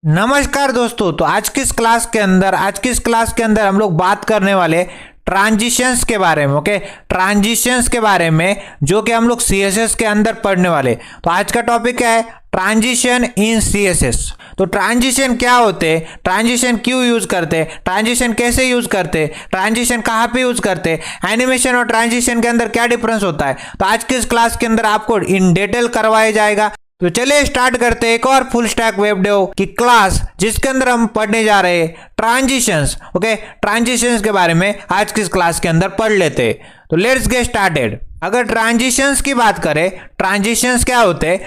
नमस्कार दोस्तों। तो आज की इस क्लास के अंदर हम लोग बात करने वाले ट्रांजिशंस के बारे में। ओके, ट्रांजिशंस के बारे में जो कि हम लोग सीएसएस के अंदर पढ़ने वाले। तो आज का टॉपिक क्या है? Transition in CSS. तो ट्रांजिशन क्या होते हैं, ट्रांजिशन क्यों यूज करते हैं, ट्रांजिशन कैसे यूज करते हैं, ट्रांजिशन कहाँ पे यूज करते हैं, एनिमेशन और ट्रांजिशन के अंदर क्या डिफरेंस होता है, तो आज की इस क्लास के अंदर आपको इन डिटेल करवाया जाएगा। तो चलिए स्टार्ट करते हैं एक और फुल स्टैक वेब डेव की क्लास, जिसके अंदर हम पढ़ने जा रहे हैं ट्रांजिशंस। ओके, ट्रांजिशंस के बारे में आज की इस क्लास के अंदर पढ़ लेते हैं। तो लेट्स गेट स्टार्टेड। अगर ट्रांजिशंस की बात करें, ट्रांजिशंस क्या होते हैं?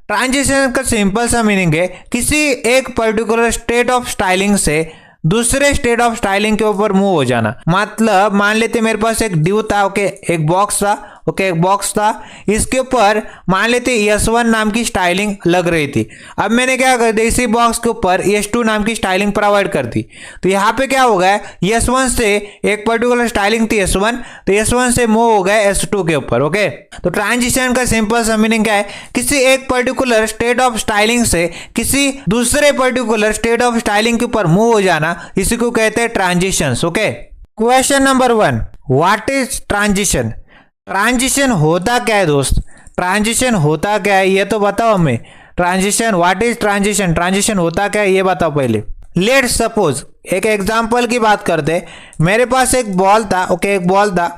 ट्रांजिशन का सिंपल सा मीनिंग है किसी एक पर्टिकुलर स्टेट ऑफ स्टाइलिंग से दूसरे स्टेट ऑफ स्टाइलिंग के ऊपर मूव हो जाना। मतलब मान लेते मेरे पास एक डिव था, ओके, एक बॉक्स था, ओके, एक बॉक्स था, इसके ऊपर मान लेते S1 नाम की स्टाइलिंग लग रही थी। अब मैंने क्या कर दिया, इसी बॉक्स के ऊपर S2 नाम की स्टाइलिंग प्रोवाइड कर दी। तो यहाँ पे क्या हो गया, S1 से एक पर्टिकुलर स्टाइलिंग थी S1, तो S1 से मूव हो गया S2 के ऊपर। ओके, तो ट्रांजिशन का सिंपल सा मीनिंग क्या है? किसी एक पर्टिकुलर स्टेट ऑफ स्टाइलिंग से किसी दूसरे पर्टिकुलर स्टेट ऑफ स्टाइलिंग के ऊपर मूव हो जाना, इसी को कहते हैं transitions. Okay, question number 1, what is transition? Transition होता क्या है दोस्त? ट्रांजिशन होता क्या है ये तो बताओ हमें। Transition, what is transition? Transition होता क्या है ये बताओ पहले। लेट्स सपोज एक एग्जांपल की बात करते हैं। मेरे पास एक बॉल था, ओके, एक बॉल था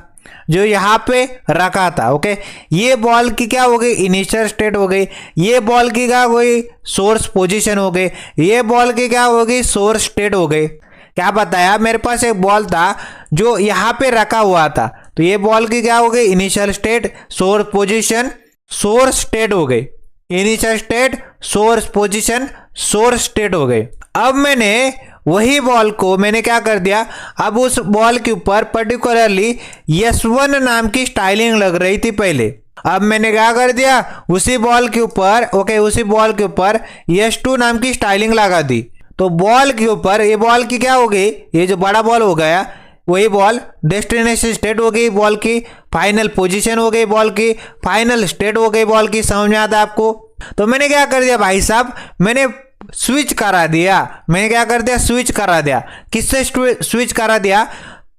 जो यहाँ पे रखा था। ओके, ये बॉल की क्या हो गई, इनिशियल स्टेट हो गई। ये बॉल की क्या हो गई, सोर्स पोजीशन हो गई। ये बॉल की क्या हो गई, सोर्स स्टेट हो गई। क्या बताया, मेरे पास एक बॉल था जो यहाँ पे रखा हुआ था, तो ये बॉल की क्या हो गई, initial state, source position, source state हो गई। Initial state, source position, source state हो गई। अब मैंने वही बॉल को मैंने क्या कर दिया, अब उस बॉल के ऊपर पर्टिकुलरली S1 नाम की स्टाइलिंग लग रही थी पहले। अब मैंने क्या कर दिया, उसी बॉल के ऊपर, ओके, उसी बॉल के ऊपर S2 नाम की स्टाइलिंग लगा दी। तो बॉल के ऊपर ये बॉल की क्या हो गई, ये जो बड़ा बॉल हो गया वही बॉल डेस्टिनेशन स्टेट हो गई, बॉल की फाइनल पोजीशन हो गई, बॉल की फाइनल स्टेट हो गई, बॉल की। समझ में आता है आपको? तो मैंने क्या कर दिया भाई साहब, मैंने स्विच करा दिया। मैंने क्या कर दिया, स्विच करा दिया। किससे स्विच करा दिया?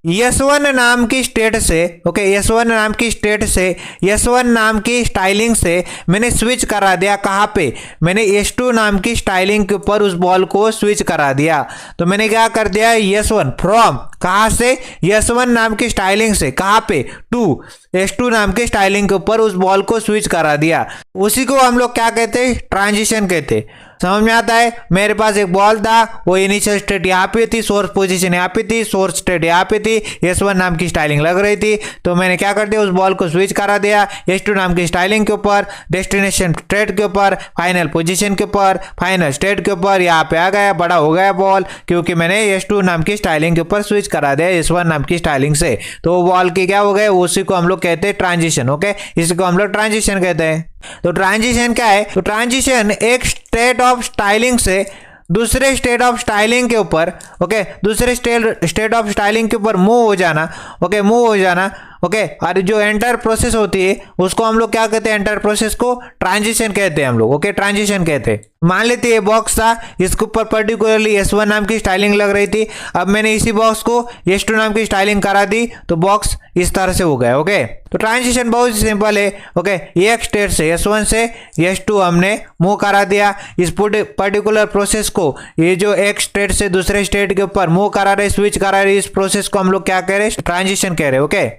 S1 नाम की स्टेट से, ओके, S1 नाम की स्टेट से, S1 नाम की स्टाइलिंग से मैंने स्विच करा दिया। कहाँ पे? मैंने S2 नाम की स्टाइलिंग के ऊपर उस बॉल को स्विच करा दिया। तो मैंने क्या कर दिया, S1 फ्रॉम, कहाँ से, S1 नाम की स्टाइलिंग से, कहाँ पे, टू S2 नाम की स्टाइलिंग के ऊपर उस बॉल को स्विच करा दिया। उसी को हम लोग क्या कहते हैं, ट्रांजिशन कहते हैं। समझ में आता है? मेरे पास एक बॉल था, वो इनिशियल स्टेट यहाँ पे थी, सोर्स पोजीशन यहाँ पे थी, सोर्स स्टेट यहाँ पे थी, S1 नाम की स्टाइलिंग लग रही थी। तो मैंने क्या कर दिया, उस बॉल को स्विच करा दिया S2 नाम की स्टाइलिंग के ऊपर, डेस्टिनेशन स्टेट के ऊपर, फाइनल पोजीशन के ऊपर, फाइनल स्टेट के ऊपर। यहाँ पे आ गया, बड़ा हो गया बॉल, क्योंकि मैंने S2 नाम की स्टाइलिंग के ऊपर स्विच करा दिया S1 नाम की स्टाइलिंग से। तो बॉल की क्या हो गए, उसी को हम लोग कहते हैं ट्रांजिशन। ओके, इसी को हम लोग ट्रांजिशन कहते हैं। तो ट्रांजिशन क्या है? तो ट्रांजिशन एक स्टेट ऑफ स्टाइलिंग से दूसरे स्टेट ऑफ स्टाइलिंग के ऊपर, ओके, दूसरे स्टेट ऑफ स्टाइलिंग के ऊपर मूव हो जाना। ओके, मूव हो जाना। ओके, और जो एंटर प्रोसेस होती है उसको हम लोग क्या कहते हैं, एंटर प्रोसेस को ट्रांजिशन कहते हैं हम लोग। ओके, ट्रांजिशन कहते हैं। मान लेते ये बॉक्स था, इसके ऊपर पर्टिकुलरली S1 नाम की स्टाइलिंग लग रही थी। अब मैंने इसी बॉक्स को S2 नाम की स्टाइलिंग करा दी, तो बॉक्स इस तरह से हो गया। ओके, तो ट्रांजिशन बहुत सिंपल है। ओके, एक स्टेट से S1 से S2 हमने मूव करा दिया। इस पर्टिकुलर प्रोसेस को, ये जो एक स्टेट से दूसरे स्टेट के ऊपर मूव करा रहे, स्विच करा रहे, इस प्रोसेस को हम लोग क्या कह रहे हैं, ट्रांजिशन कह रहे हैं। ओके,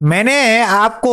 मैंने आपको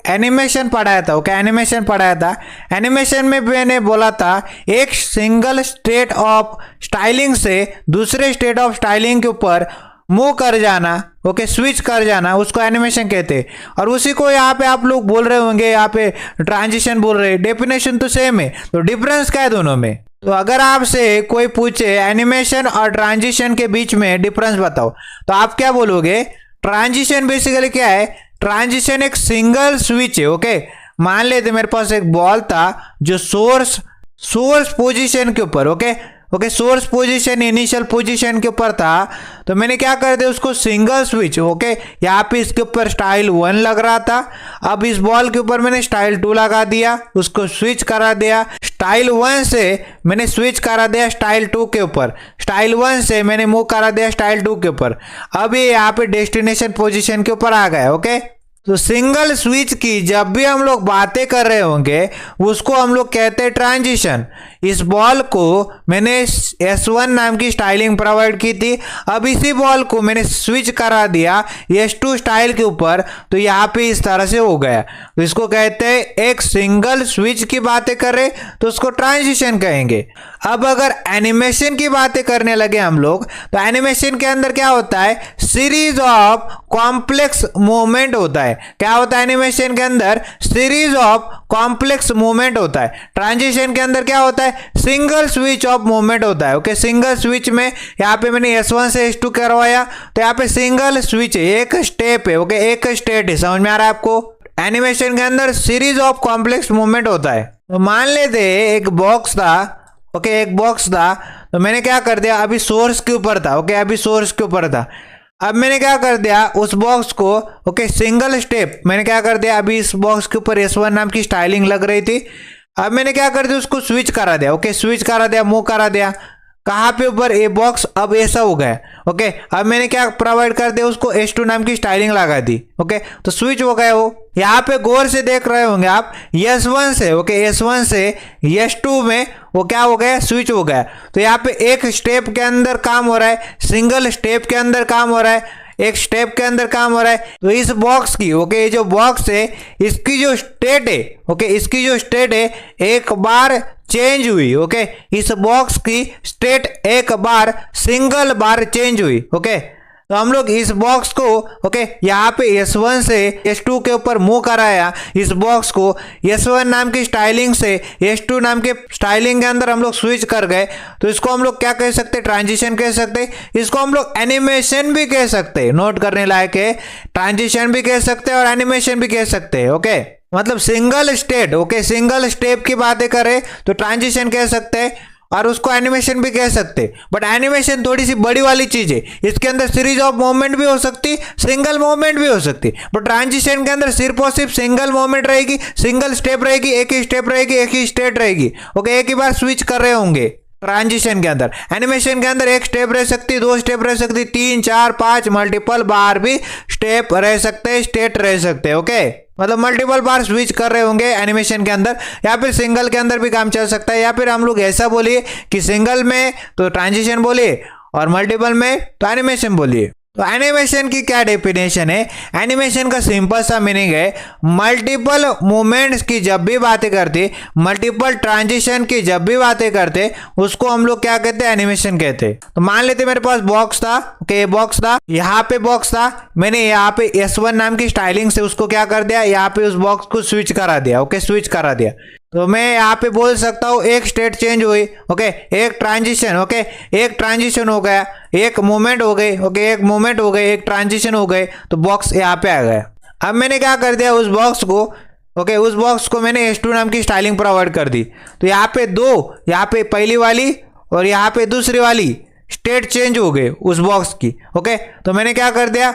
एनिमेशन पढ़ाया था। ओके, एनिमेशन पढ़ाया था। एनिमेशन में मैंने बोला था एक सिंगल स्टेट ऑफ स्टाइलिंग से दूसरे स्टेट ऑफ स्टाइलिंग के ऊपर मूव कर जाना, ओके, स्विच कर जाना, उसको एनिमेशन कहते हैं। और उसी को यहाँ पे आप लोग बोल रहे होंगे, यहाँ पे ट्रांजिशन बोल रहे हैं। डेफिनेशन तो सेम है, तो डिफरेंस क्या है दोनों में? तो अगर आपसे कोई पूछे एनिमेशन और ट्रांजिशन के बीच में डिफरेंस बताओ, तो आप क्या बोलोगे? ट्रांजिशन बेसिकली क्या है? ट्रांजिशन एक सिंगल स्विच है। ओके, मान लेते मेरे पास एक बॉल था जो सोर्स पोजीशन के ऊपर, okay, okay source position initial position के ऊपर था, तो मैंने क्या कर दिया उसको सिंगल स्विच। ओके यहाँ पे इसके ऊपर स्टाइल 1 लग रहा था, अब इस बॉल के ऊपर मैंने स्टाइल 2 लगा दिया, उसको स्विच करा दिया। स्टाइल 1 से मैंने स्विच करा दिया स्टाइल 2 के ऊपर, स्टाइल 1 से मैंने मूव करा दिया स्टाइल 2 के ऊपर। अब ये यहाँ पे डेस्टिनेशन पोजीशन के ऊपर आ गया। ओके तो सिंगल स्विच की जब भी हम लोग बातें कर रहे होंगे उसको हम लोग कहते हैं ट्रांजिशन। इस बॉल को मैंने S1 नाम की स्टाइलिंग प्रोवाइड की थी, अब इसी बॉल को मैंने स्विच करा दिया S2 स्टाइल के ऊपर, तो यहाँ पे इस तरह से हो गया। तो इसको कहते हैं एक सिंगल स्विच की बातें कर रहे तो उसको ट्रांजिशन कहेंगे। अब अगर एनिमेशन की बातें करने लगे हम लोग, तो एनिमेशन के अंदर क्या होता है, सीरीज ऑफ कॉम्प्लेक्स मूवमेंट होता है। क्या होता है एनिमेशन के अंदर, सीरीज ऑफ कॉम्प्लेक्स मूवमेंट होता है। ट्रांजिशन के अंदर क्या होता है, सिंगल स्विच ऑफ मूवमेंट होता है। ओके सिंगल स्विच में यहाँ पे मैंने S1 से S2 करवाया, तो यहाँ पे सिंगल स्विच है, एक स्टेप है। ओके एक स्टेट है, समझ में आ रहा है आपको। एनिमेशन के अंदर सीरीज ऑफ कॉम्प्लेक्स मूवमेंट होता है। तो मान लेते एक बॉक्स था, ओके एक बॉक्स था, तो मैंने क्या कर दिया, अभी सोर्स के ऊपर था। ओके अभी सोर्स के ऊपर था, अब मैंने क्या कर दिया उस बॉक्स को, ओके सिंगल स्टेप मैंने क्या कर दिया, अभी इस बॉक्स के ऊपर S1 नाम की स्टाइलिंग लग रही थी, अब मैंने क्या कर दिया उसको स्विच करा दिया। ओके स्विच करा दिया, मूव करा दिया, कहाँ पे ऊपर, ये बॉक्स अब ऐसा हो गया। ओके अब मैंने क्या प्रोवाइड कर दिया उसको S2 नाम की स्टाइलिंग लगा दी। ओके तो स्विच हो गया वो। यहाँ पे गौर से देख रहे होंगे आप, S1 से ओके S1 से S2 में वो क्या हो गया, स्विच हो गया। तो यहाँ पे एक स्टेप के अंदर काम हो रहा है, सिंगल स्टेप के अंदर काम हो रहा है, एक स्टेप के अंदर काम हो रहा है। तो इस बॉक्स की, ओके ये जो बॉक्स है इसकी जो स्टेट है, ओके इसकी जो स्टेट है एक बार चेंज हुई। ओके इस बॉक्स की स्टेट एक बार सिंगल बार चेंज हुई। ओके तो हम लोग इस बॉक्स को, ओके यहाँ पे S1 से S2 के ऊपर मूव कराया, इस बॉक्स को S1 नाम की स्टाइलिंग से S2 नाम के स्टाइलिंग के अंदर हम लोग स्विच कर गए, तो इसको हम लोग क्या कह सकते हैं, ट्रांजिशन कह सकते हैं। इसको हम लोग एनिमेशन भी कह सकते हैं, नोट करने लायक है, ट्रांजिशन भी कह सकते हैं और एनिमेशन भी कह सकते हैं। ओके मतलब single state, okay single step की बातें करें तो ट्रांजिशन कह सकते हैं और उसको एनिमेशन भी कह सकते हैं। बट एनिमेशन थोड़ी सी बड़ी वाली चीज है, इसके अंदर सीरीज ऑफ मूवमेंट भी हो सकती, सिंगल मूवमेंट भी हो सकती। बट ट्रांजिशन के अंदर सिर्फ और सिर्फ सिंगल मूवमेंट रहेगी, सिंगल स्टेप रहेगी, एक ही स्टेप रहेगी, एक ही स्टेट रहेगी। ओके एक ही बार स्विच कर रहे होंगे ट्रांजिशन के अंदर। एनिमेशन के अंदर एक स्टेप रह सकती, 2 स्टेप रह सकती, 3 4 5 मल्टीपल बार भी स्टेप रह सकते, स्टेट रह सकते। ओके मतलब मल्टीपल बार स्विच कर रहे होंगे एनिमेशन के अंदर, या फिर सिंगल के अंदर भी काम चल सकता है, या फिर हम लोग ऐसा बोलिए कि सिंगल में तो ट्रांजिशन बोलिए और मल्टीपल में तो एनिमेशन बोलिए। तो एनिमेशन की क्या डेफिनेशन है, एनिमेशन का सिंपल सा मीनिंग है मल्टीपल मूवमेंट्स की जब भी बातें करते, मल्टीपल ट्रांजिशन की जब भी बातें करते उसको हम लोग क्या कहते हैं, एनिमेशन कहते हैं। तो मान लेते मेरे पास बॉक्स था, ओके बॉक्स था, यहाँ पे बॉक्स था, मैंने यहाँ पे S1 नाम की स्टाइलिंग से उसको क्या कर दिया, यहाँ पे उस बॉक्स को स्विच करा दिया। ओके स्विच करा दिया, तो मैं यहाँ पे बोल सकता हूँ एक स्टेट चेंज हुई, ओके एक ट्रांजिशन, ओके एक ट्रांजिशन हो गया, एक मूवमेंट हो गई, ओके एक मूवमेंट हो गई, एक ट्रांजिशन हो गए, तो बॉक्स यहाँ पे आ गया। अब मैंने क्या कर दिया उस बॉक्स को, ओके उस बॉक्स को मैंने S2 नाम की स्टाइलिंग प्रोवाइड कर दी, तो यहाँ पे दो, यहाँ पे पहली वाली और यहाँ पे दूसरी वाली स्टेट चेंज हो गए उस बॉक्स की। ओके तो मैंने क्या कर दिया,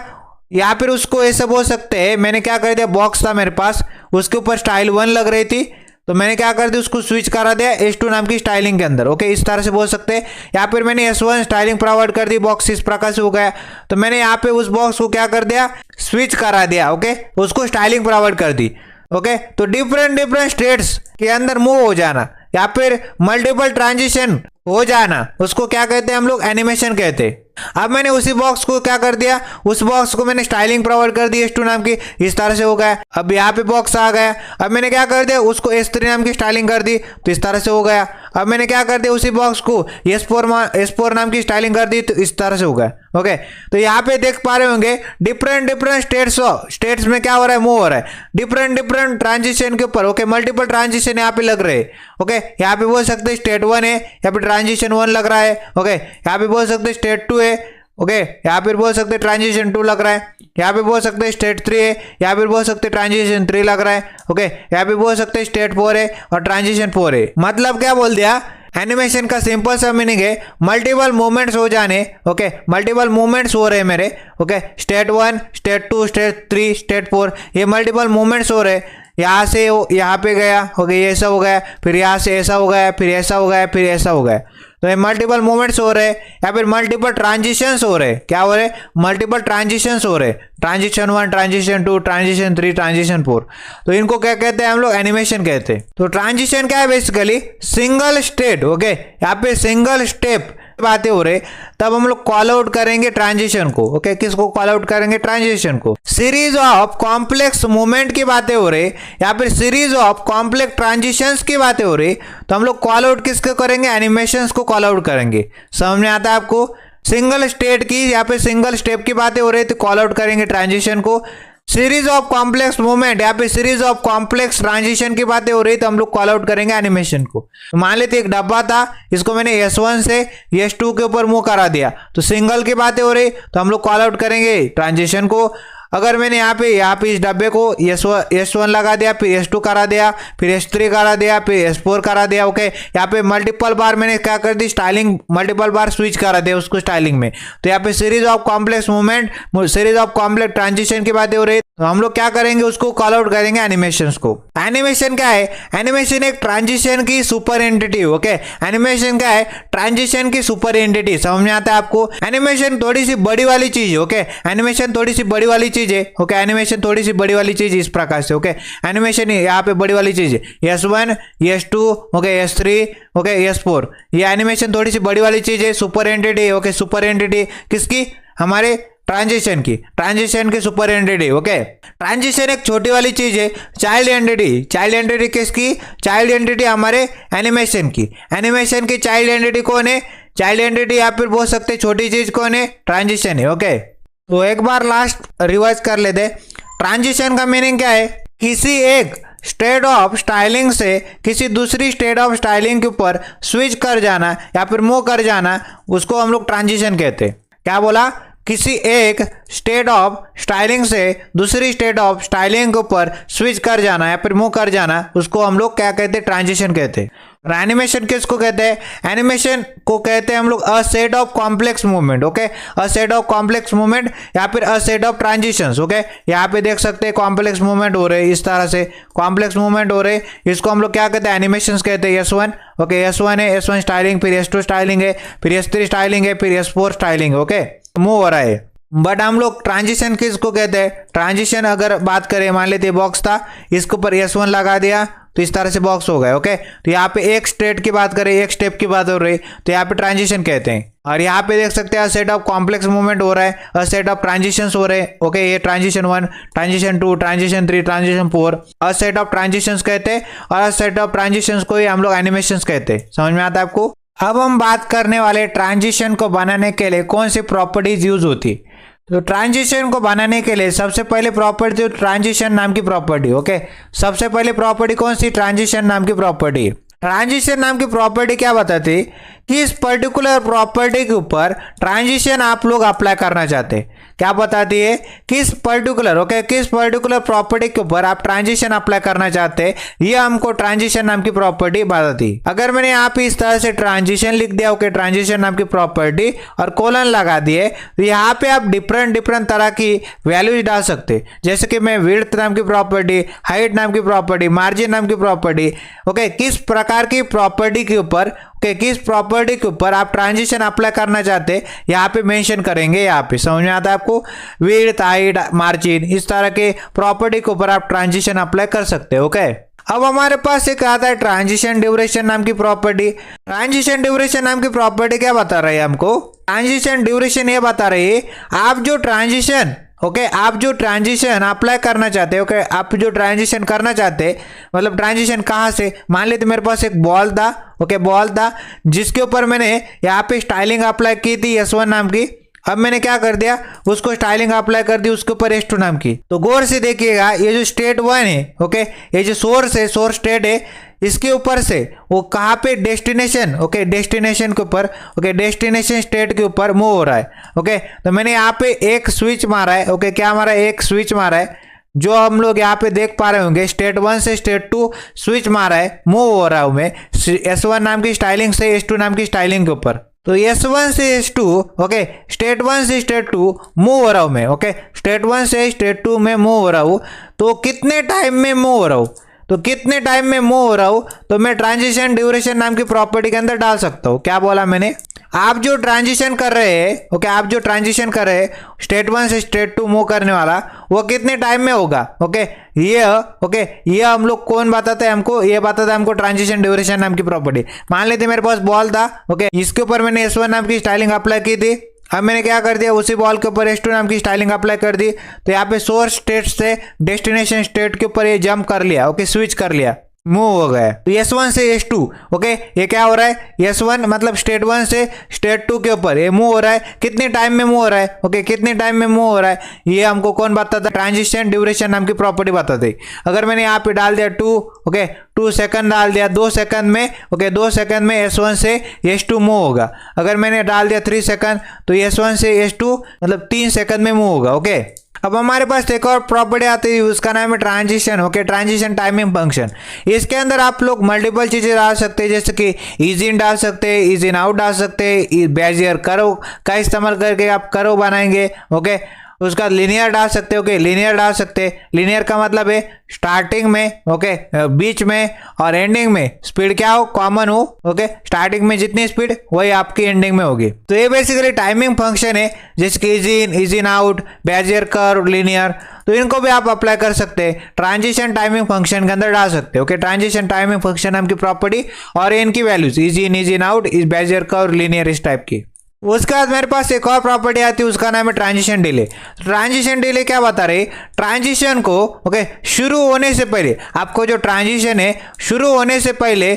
या फिर उसको ऐसे बोल सकते हैं, मैंने क्या कर दिया, बॉक्स था मेरे पास, उसके ऊपर स्टाइल 1 लग रही थी, तो मैंने क्या कर दिया उसको स्विच करा दिया S2 नाम की स्टाइलिंग के अंदर। ओके इस तरह से बोल सकते हैं। या फिर मैंने S1 स्टाइलिंग प्रोवाइड कर दी, बॉक्स इस प्रकार से हो गया, तो मैंने यहाँ पे उस बॉक्स को क्या कर दिया, स्विच करा दिया। ओके उसको स्टाइलिंग प्रोवाइड कर दी। ओके तो डिफरेंट स्टेट्स के अंदर मूव हो जाना या फिर मल्टीपल ट्रांजिशन हो जाना, उसको क्या कहते हैं हम लोग, एनिमेशन कहते हैं। अब मैंने उसी बॉक्स को क्या कर दिया, उस बॉक्स को मैंने स्टाइलिंग प्रोवाइड कर दी S2 नाम की, इस तरह से हो गया। अब यहाँ पे बॉक्स आ गया, अब मैंने क्या कर दिया उसको S3 नाम की स्टाइलिंग कर दी, तो इस तरह से हो गया। अब मैंने क्या कर दिया उसी बॉक्स को S4 नाम की स्टाइलिंग कर दी, तो इस तरह से हो गया। ओके तो यहाँ पे देख पा रहे होंगे डिफरेंट स्टेट्स में क्या हो रहा है, मूव हो रहा है डिफरेंट ट्रांजिशन के ऊपर। ओके मल्टीपल ट्रांजिशन यहाँ पे लग रहे हैं। ओके यहाँ पे बोल सकते स्टेट 1 है, यहाँ पे ट्रांजिशन 1 लग रहा है। ओके यहाँ पे बोल सकते स्टेट 2 है, ओके यहाँ पे बोल सकते ट्रांजिशन 2 लग रहा है। यहाँ पे बोल सकते स्टेट 3 है, यहाँ पे बोल सकते ट्रांजिशन 3 लग रहा है। ओके यहाँ पे बोल सकते स्टेट 4 है और ट्रांजिशन 4 है। मतलब क्या बोल दिया, एनिमेशन का सिंपल सा मीनिंग है मल्टीपल मूवमेंट्स हो जाने। ओके, मल्टीपल मूवमेंट्स हो रहे हैं मेरे। Okay, state 1, state 2, state 3, state 4, ये मल्टीपल मूवमेंट्स हो रहे हैं। यहाँ से यहाँ पे गया, ओके, ये ऐसा हो गया, फिर यहाँ से ऐसा हो गया, फिर ऐसा हो गया, फिर ऐसा हो गया। तो ये मल्टीपल मूवमेंट्स हो रहे हैं या फिर मल्टीपल ट्रांजिशंस हो रहे हैं। क्या हो रहे हैं? मल्टीपल ट्रांजिशंस हो रहे हैं। Transition 1, transition 2, transition 3, transition 4। तो इनको क्या कहते हैं हम लोग? एनिमेशन कहते हैं। तो ट्रांजिशन क्या है? Basically single state. ओके, यहाँ पे सिंगल स्टेप बातें हो रहे, तब हम लोग कॉल आउट करेंगे ट्रांजिशन को। ओके, किसको कॉल आउट करेंगे? ट्रांजिशन को। सीरीज ऑफ कॉम्प्लेक्स मूवमेंट की बातें हो रही या फिर सीरीज ऑफ कॉम्प्लेक्स ट्रांजिशंस की बातें हो रही, तो हम लोग कॉल आउट किसको करेंगे? एनिमेशंस को कॉल आउट करेंगे। समझ में आता है आपको? सिंगल स्टेट की या फिर सिंगल स्टेप की बातें हो रही तो कॉल आउट करेंगे ट्रांजिशन को। सीरीज ऑफ कॉम्प्लेक्स मूवमेंट या फिर सीरीज ऑफ कॉम्प्लेक्स ट्रांजिशन की बातें हो रही तो हम लोग कॉल आउट करेंगे एनिमेशन को। तो मान लेते एक डब्बा था, इसको मैंने S1 से S2 के ऊपर मूव करा दिया, तो सिंगल की बातें हो रही तो हम लोग कॉल आउट करेंगे ट्रांजिशन को। अगर मैंने यहाँ पे इस डब्बे को S1 लगा दिया, फिर S2 करा दिया, फिर S3 करा दिया, फिर S4 करा दिया। ओके, यहाँ पे मल्टीपल बार मैंने क्या कर दी? स्टाइलिंग मल्टीपल बार स्विच करा दिया उसको स्टाइलिंग में। तो यहाँ पे series of complex movement, series of complex transition की बातें हो रही, तो हम लोग क्या करेंगे? उसको कॉल आउट करेंगे एनिमेशंस को। एनिमेशन क्या है? एनिमेशन एक ट्रांजिशन की सुपर एंटिटी। ओके, एनिमेशन क्या है? ट्रांजिशन की सुपर एंटिटी। समझ में आता है आपको? एनिमेशन थोड़ी सी बड़ी वाली चीज है। ओके, एनिमेशन थोड़ी सी बड़ी वाली चीज है। ओके, एनिमेशन थोड़ी सी बड़ी वाली चीज इस प्रकार से। ओके, एनिमेशन यहाँ पे बड़ी वाली चीज है S1, S2, okay, S3, okay, S4। ये एनिमेशन थोड़ी सी बड़ी वाली चीज है, super entity. Okay, super entity किसकी? हमारे ट्रांजिशन की। ट्रांजिशन की सुपर एंटिटी। ओके, ट्रांजिशन एक छोटी वाली चीज है, चाइल्ड एंटिटी। चाइल्ड एंटिटी किसकी? चाइल्ड एंटिटी हमारे एनिमेशन की। एनिमेशन की चाइल्ड एंटिटी कौन है? चाइल्ड एंटिटी या फिर बोल सकते छोटी चीज कौन है? ट्रांजिशन है। ओके, तो एक बार लास्ट रिवाइज कर लेते। ट्रांजिशन का मीनिंग क्या है? किसी एक स्टेट ऑफ स्टाइलिंग से किसी दूसरी स्टेट ऑफ स्टाइलिंग के ऊपर स्विच कर जाना या फिर मूव कर जाना, उसको हम लोग ट्रांजिशन कहते हैं। क्या बोला? किसी एक स्टेट ऑफ स्टाइलिंग से दूसरी स्टेट ऑफ स्टाइलिंग के ऊपर स्विच कर जाना या फिर मूव कर जाना, उसको हम लोग क्या कहते हैं? ट्रांजिशन कहते हैं। और एनिमेशन किसको कहते हैं? एनिमेशन को कहते हैं हम लोग a set of complex movement. Okay, a set of complex movement या फिर a set of transitions. Okay, यहाँ पे देख सकते हैं कॉम्प्लेक्स मूवमेंट हो रहे हैं, इस तरह से कॉम्प्लेक्स मूवमेंट हो रहे हैं, इसको हम लोग क्या कहते हैं? एनिमेशंस कहते हैं। S1, ओके, S1 है, S1 स्टाइलिंग, फिर S2 स्टाइलिंग है, फिर S3 स्टाइलिंग है, फिर S4 स्टाइलिंग है। ओके, मूव हो रहा है। बट हम लोग ट्रांजिशन किसको कहते हैं? ट्रांजिशन अगर बात करें, मान लेते बॉक्स था, इसके ऊपर S1 लगा दिया तो इस तरह से बॉक्स हो गया। ओके, तो यहाँ पे एक स्टेट की बात करें, एक स्टेप की बात हो रही, तो यहाँ पे ट्रांजिशन कहते हैं। और यहाँ पे देख सकते हैं सेट ऑफ कॉम्प्लेक्स मूवमेंट हो रहा है, अ सेट ऑफ ट्रांजिशंस हो रहे हैं। ओके, ये transition 1, transition 2, transition 3, transition 4 a set of transitions कहते हैं। और अ सेट ऑफ ट्रांजिशंस को ही हम लोग एनिमेशंस कहते हैं। समझ में आता है आपको? अब हम बात करने वाले ट्रांजिशन को बनाने के लिए कौन सी प्रॉपर्टीज यूज होती। तो ट्रांजिशन को बनाने के लिए सबसे पहले प्रॉपर्टी ट्रांजिशन नाम की प्रॉपर्टी। ओके, सबसे पहले प्रॉपर्टी कौन सी? ट्रांजिशन नाम की प्रॉपर्टी। ट्रांजिशन नाम की प्रॉपर्टी क्या बताती कि इस पर्टिकुलर प्रॉपर्टी के ऊपर ट्रांजिशन आप लोग अप्लाई करना चाहते हैं। क्या बताती है? किस पर्टिकुलर, ओके, किस पर्टिकुलर प्रॉपर्टी के ऊपर आप ट्रांजिशन अप्लाई करना चाहते हैं, ये हमको ट्रांजिशन नाम की प्रॉपर्टी बताती। अगर मैंने यहाँ पे इस तरह से ट्रांजिशन लिख दिया, ओके, ट्रांजिशन नाम की प्रॉपर्टी और कोलन लगा दिए, तो यहाँ पे आप डिफरेंट तरह की वैल्यूज डाल सकते। जैसे कि मैं विड्थ नाम की प्रॉपर्टी, हाइट नाम की प्रॉपर्टी, मार्जिन नाम की प्रॉपर्टी। ओके, किस प्रकार की प्रॉपर्टी के ऊपर, ओके, किस प्रॉपर्टी के ऊपर आप ट्रांजिशन अप्लाई करना चाहते हैं, यहाँ पे मेंशन करेंगे। यहाँ पे समझ में आता है आपको? विड्थ, हाइट, मार्जिन, इस तरह के प्रॉपर्टी के ऊपर आप ट्रांजिशन अप्लाई कर सकते हैं। ओके, अब हमारे पास एक आता है ट्रांजिशन ड्यूरेशन नाम की प्रॉपर्टी। ट्रांजिशन ड्यूरेशन नाम की प्रॉपर्टी क्या बता रही है हमको? ट्रांजिशन ड्यूरेशन ये बता रही है आप जो ट्रांजिशन, ओके, आप जो ट्रांजिशन अप्लाई करना चाहते हैं, ओके, आप जो ट्रांजिशन करना चाहते हैं, मतलब ट्रांजिशन कहाँ से? मान लेते मेरे पास एक बॉल था, ओके, बॉल था जिसके ऊपर मैंने यहाँ पे स्टाइलिंग अप्लाई की थी S1 नाम की। अब मैंने क्या कर दिया? उसको स्टाइलिंग अप्लाई कर दी उसके ऊपर S2 नाम की। तो गौर से देखिएगा, ये जो स्टेट 1 है, ओके, ये जो सोर्स है, सोर्स स्टेट है, इसके ऊपर से वो कहाँ पे? डेस्टिनेशन, ओके, डेस्टिनेशन के ऊपर, ओके, डेस्टिनेशन स्टेट के ऊपर मूव हो रहा है। ओके, तो मैंने यहाँ पे एक स्विच मारा है। ओके, क्या मारा है? एक स्विच मारा है। जो हम लोग यहाँ पे देख पा रहे होंगे, स्टेट 1 से स्टेट 2 स्विच मारा है, मूव हो रहा हूं मैं S1 नाम की स्टाइलिंग से S2 नाम की स्टाइलिंग के ऊपर। तो S1 से S2, ओके, स्टेट 1 से स्टेट 2 मूव हो रहा हूं मैं, ओके, स्टेट 1 से स्टेट 2 में मूव हो रहा हूं। तो कितने टाइम में मूव हो रहा हूं, तो कितने टाइम में मूव हो रहा हूं, तो मैं ट्रांजिशन ड्यूरेशन नाम की प्रॉपर्टी के अंदर डाल सकता हूं। क्या बोला मैंने, आप जो ट्रांजिशन कर रहे हैं, ओके, आप जो ट्रांजिशन कर रहे हैं स्टेट 1 से स्टेट 2 मूव करने वाला, वो कितने टाइम में होगा, ओके, ये हम लोग कौन बताते हैं हमको, ये बताता है हमको ट्रांजिशन ड्यूरेशन नाम की प्रॉपर्टी। मान लेते मेरे पास बॉल था, ओके, इसके ऊपर मैंने S1 नाम की स्टाइलिंग अप्लाई की थी। अब मैंने क्या कर दिया, उसी बॉल के ऊपर S2 नाम की स्टाइलिंग अप्लाई कर दी। तो यहाँ पे सोर्स स्टेट से डेस्टिनेशन स्टेट के ऊपर ये जंप कर लिया, ओके, स्विच कर लिया, मूव हो गया। तो S1 से S2, ओके, ये क्या हो रहा है, S1 मतलब स्टेट 1 से स्टेट 2 के ऊपर ये मूव हो रहा है, कितने टाइम में मूव हो रहा है, ओके, कितने टाइम में मूव हो रहा है, ये हमको कौन बताता है, ट्रांजिशन ड्यूरेशन नाम की प्रॉपर्टी बताते। अगर मैंने यहाँ पे डाल दिया 2, ओके, 2 सेकंड डाल दिया, 2 सेकंड में, ओके, 2 सेकंड में S1 से S2 मूव होगा। अगर मैंने डाल दिया 3 सेकंड, तो S1 से S2 मतलब 3 सेकंड में मूव होगा, ओके। अब हमारे पास एक और प्रॉपर्टी आती है, उसका नाम है transition, okay, transition timing function. इसके अंदर आप लोग मल्टीपल चीजें डाल सकते हैं, जैसे कि इज इन डाल सकते हैं, इज इन आउट डाल सकते हैं, बेजियर करो का इस्तेमाल करके आप करो बनाएंगे, ओके। उसका लीनियर डाल सकते हो, ओके, लीनियर डाल सकते हैं। लीनियर का मतलब है स्टार्टिंग में, ओके, बीच में और एंडिंग में स्पीड क्या हो, कॉमन हो, ओके, स्टार्टिंग में जितनी स्पीड वही आपकी एंडिंग में होगी। तो ये बेसिकली टाइमिंग फंक्शन है, जैसे कि is in out, Bezier curve, linear, तो इनको भी आप अप्लाई कर सकते हैं, ट्रांजिशन टाइमिंग फंक्शन के अंदर डाल सकते हैं, ओके। ट्रांजिशन टाइमिंग फंक्शन नाम की प्रॉपर्टी और इनकी values is in out, is Bezier curve, linear, इस टाइप की। उसके बाद मेरे पास एक और प्रॉपर्टी आती है, उसका नाम है ट्रांजिशन डिले। ट्रांजिशन डिले क्या बता रही, ट्रांजिशन को, ओके, शुरू होने से पहले, आपको जो ट्रांजिशन है शुरू होने से पहले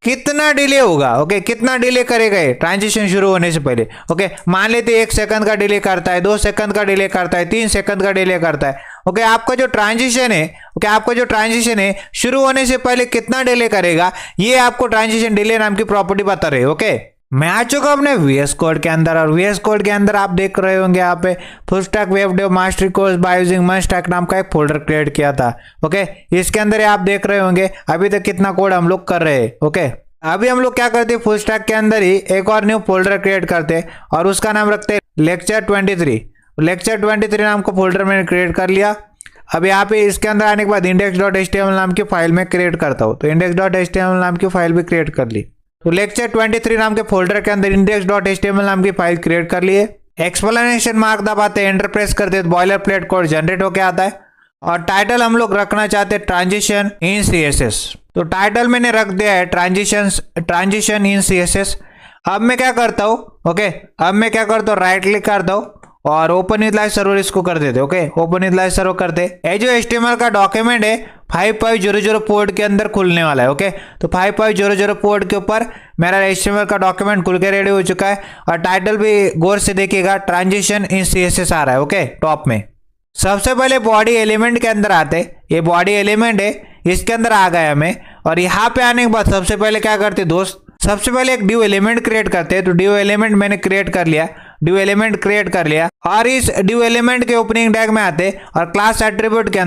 कितना डिले होगा, ओके, कितना डिले करेगा ये ट्रांजिशन शुरू होने से पहले, ओके। मान लेते 1 सेकंड का डिले करता है, 2 सेकंड का डिले करता है, 3 सेकंड का डिले करता है, ओके। आपका जो ट्रांजिशन है, ओके, आपका जो ट्रांजिशन है शुरू होने से पहले कितना डिले करेगा, ये आपको ट्रांजिशन डिले नाम की प्रॉपर्टी बता रही है, ओके। मैं आ चुका अपने VS कोड के अंदर, और VS कोड के अंदर आप देख रहे होंगे यहाँ पे full stack web dev mastery course by using MERN stack नाम का एक फोल्डर क्रिएट किया था, ओके। इसके अंदर आप देख रहे होंगे अभी तक कितना कोड हम लोग कर रहे हैं, ओके। अभी हम लोग क्या करते हैं, फुल स्टैक के अंदर ही एक और न्यू फोल्डर क्रिएट करते हैं और उसका नाम रखते हैं लेक्चर 23। लेक्चर 23 नाम का फोल्डर मैंने क्रिएट कर लिया। अब यहाँ पे इसके अंदर आने के बाद index.html नाम की फाइल में क्रिएट करता हूँ, तो index.html नाम की फाइल भी क्रिएट कर ली। तो लेक्चर 23 नाम के फोल्डर के अंदर index.html नाम की फाइल क्रिएट कर लिए। एक्सप्लेनेशन मार्क दबाते हैं, एंटर प्रेस करते हैं, बॉयलर प्लेट कोड जनरेट होके आता है। और टाइटल हम लोग रखना चाहते हैं ट्रांजिशन इन CSS, तो टाइटल मैंने रख दिया है ट्रांजिशन इन CSS। अब मैं क्या करता हूँ, ओके, अब मैं क्या करता हूँ, राइट क्लिक करता हूँ और ओपन विद लाइव सर्वर इसको कर देते, okay. Open with live server करते, ये जो HTML का डॉक्यूमेंट है 5500 पोर्ट के अंदर खुलने वाला है, ओके। तो 5500 पोर्ट के ऊपर मेरा HTML का डॉक्यूमेंट खुल के रेडी हो चुका है। और टाइटल भी गौर से देखिएगा, ट्रांजिशन इन CSS आ रहा है, ओके, टॉप में। सबसे पहले बॉडी एलिमेंट के अंदर आते, ये बॉडी एलिमेंट है, इसके अंदर आ गया हमें। और यहाँ पे आने के बाद सबसे पहले क्या करते दोस्त, सबसे पहले एक ड्यू एलिमेंट क्रिएट करते हैं। तो ड्यू एलिमेंट मैंने क्रिएट कर लिया, ड्यू एलिमेंट क्रिएट कर लिया। और इस ड्यू एलिमेंट के ओपनिंग टैग में आते और क्लास एट्रीब्यूट के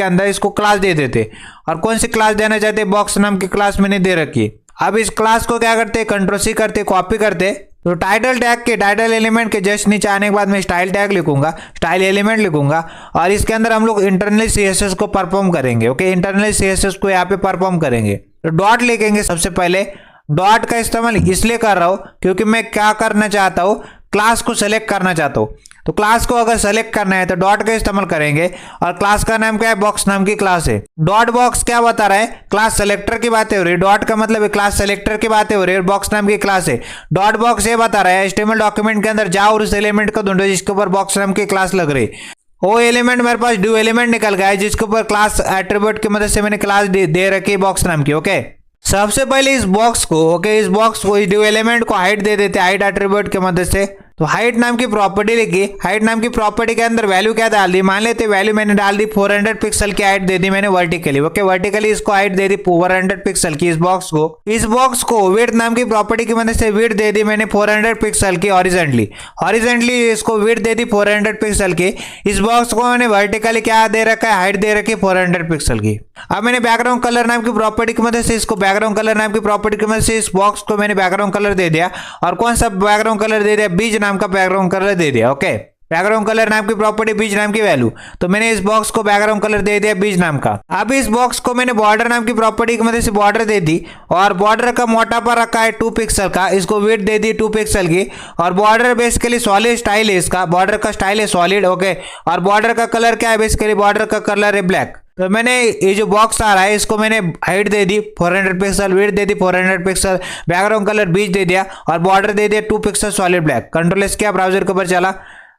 अंदर इसको क्लास दे देते। और कौन सी क्लास देना चाहते, बॉक्स नाम की क्लास मैंने दे रखी है। अब इस क्लास को क्या करते, Ctrl+C करते, कॉपी करते। तो टाइटल टैग के, टाइटल एलिमेंट के जस्ट नीचे आने के बाद मैं स्टाइल टैग लिखूंगा, स्टाइल एलिमेंट लिखूंगा। और इसके अंदर हम लोग इंटरनल CSS को परफॉर्म करेंगे, ओके, इंटरनल CSS को यहाँ पे परफॉर्म करेंगे। तो डॉट लिखेंगे सबसे पहले। डॉट का इस्तेमाल इसलिए कर रहा हूं क्योंकि मैं क्या करना चाहता हूं, क्लास को सेलेक्ट करना चाहता हूं। तो क्लास को अगर सेलेक्ट करना है तो डॉट का इस्तेमाल करेंगे। और क्लास का नाम क्या है, बॉक्स नाम की क्लास है। डॉट बॉक्स क्या बता रहा है, क्लास सेलेक्टर की बातें हो रही है। डॉट का मतलब है क्लास सेलेक्टर की बातें हो रही है, बॉक्स नाम की क्लास है। डॉट बॉक्स ये बता रहा है HTML डॉक्यूमेंट के अंदर जाओ और उस एलिमेंट को ढूंढो जिसके ऊपर बॉक्स नाम की क्लास लग रही है। वो एलिमेंट मेरे पास ड्यू एलिमेंट निकल गया है जिसके ऊपर क्लास एट्रीब्यूट की मदद से मैंने क्लास दे रखी है बॉक्स नाम की, ओके। सबसे पहले इस बॉक्स को, ओके, इस बॉक्स को, इस ड्यू एलिमेंट को हाइट दे देते, हाइट एट्रीब्यूट की मदद से। तो हाइट नाम की प्रॉपर्टी लिखी, हाइट नाम की प्रॉपर्टी के अंदर वैल्यू क्या डाल दी, मान लेते वैल्यू मैंने डाल दी 400 पिक्सल की हाइट दे दी मैंने वर्टिकली। ओके, वर्टिकली इसको हाइट दे दी 400 पिक्सल की। इस बॉक्स को विड्थ नाम की प्रॉपर्टी की मदद से विड्थ दे दी मैंने 400 पिक्सल की हॉरिजॉन्टली इसको विड्थ दे दी 400 पिक्सल की। इस बॉक्स को मैंने वर्टिकली क्या दे रखा है, हाइट दे रखी है 400 पिक्सल की। अब मैंने बैकग्राउंड कलर नाम की प्रॉपर्टी की मदद से इसको बैकग्राउंड कलर नाम की प्रॉपर्टी की मदद से इस बॉक्स को मैंने बैकग्राउंड कलर दे दिया। और कौन सा बैकग्राउंड कलर दे दिया, बीज नाम का बैकग्राउंड कलर दे दिया। ओके, बैकग्राउंड कलर नाम की प्रॉपर्टी बीज नाम की वैल्यू, तो मैंने इस बॉक्स को बैकग्राउंड कलर दे दिया बीज नाम का। अब इस बॉक्स को मैंने बॉर्डर नाम की प्रॉपर्टी की मदद से बॉर्डर दे दी और बॉर्डर का मोटापा रखा है 2 पिक्सल का, इसको विड्थ दे दी 2 पिक्सल की। और बॉर्डर बेसिकली सॉलिड स्टाइल है, इसका बॉर्डर का स्टाइल है सॉलिड। ओके, और बॉर्डर का कलर क्या है, बेसिकली बॉर्डर का कलर है ब्लैक। तो मैंने ये जो बॉक्स आ रहा है इसको मैंने हाइट दे दी 400 पिक्सल, विड्थ दे दी 400 पिक्सल, बैकग्राउंड कलर बीज दे दिया और बॉर्डर दे दिया 2 pixel solid black. Control S किया, ब्राउजर के ऊपर चला।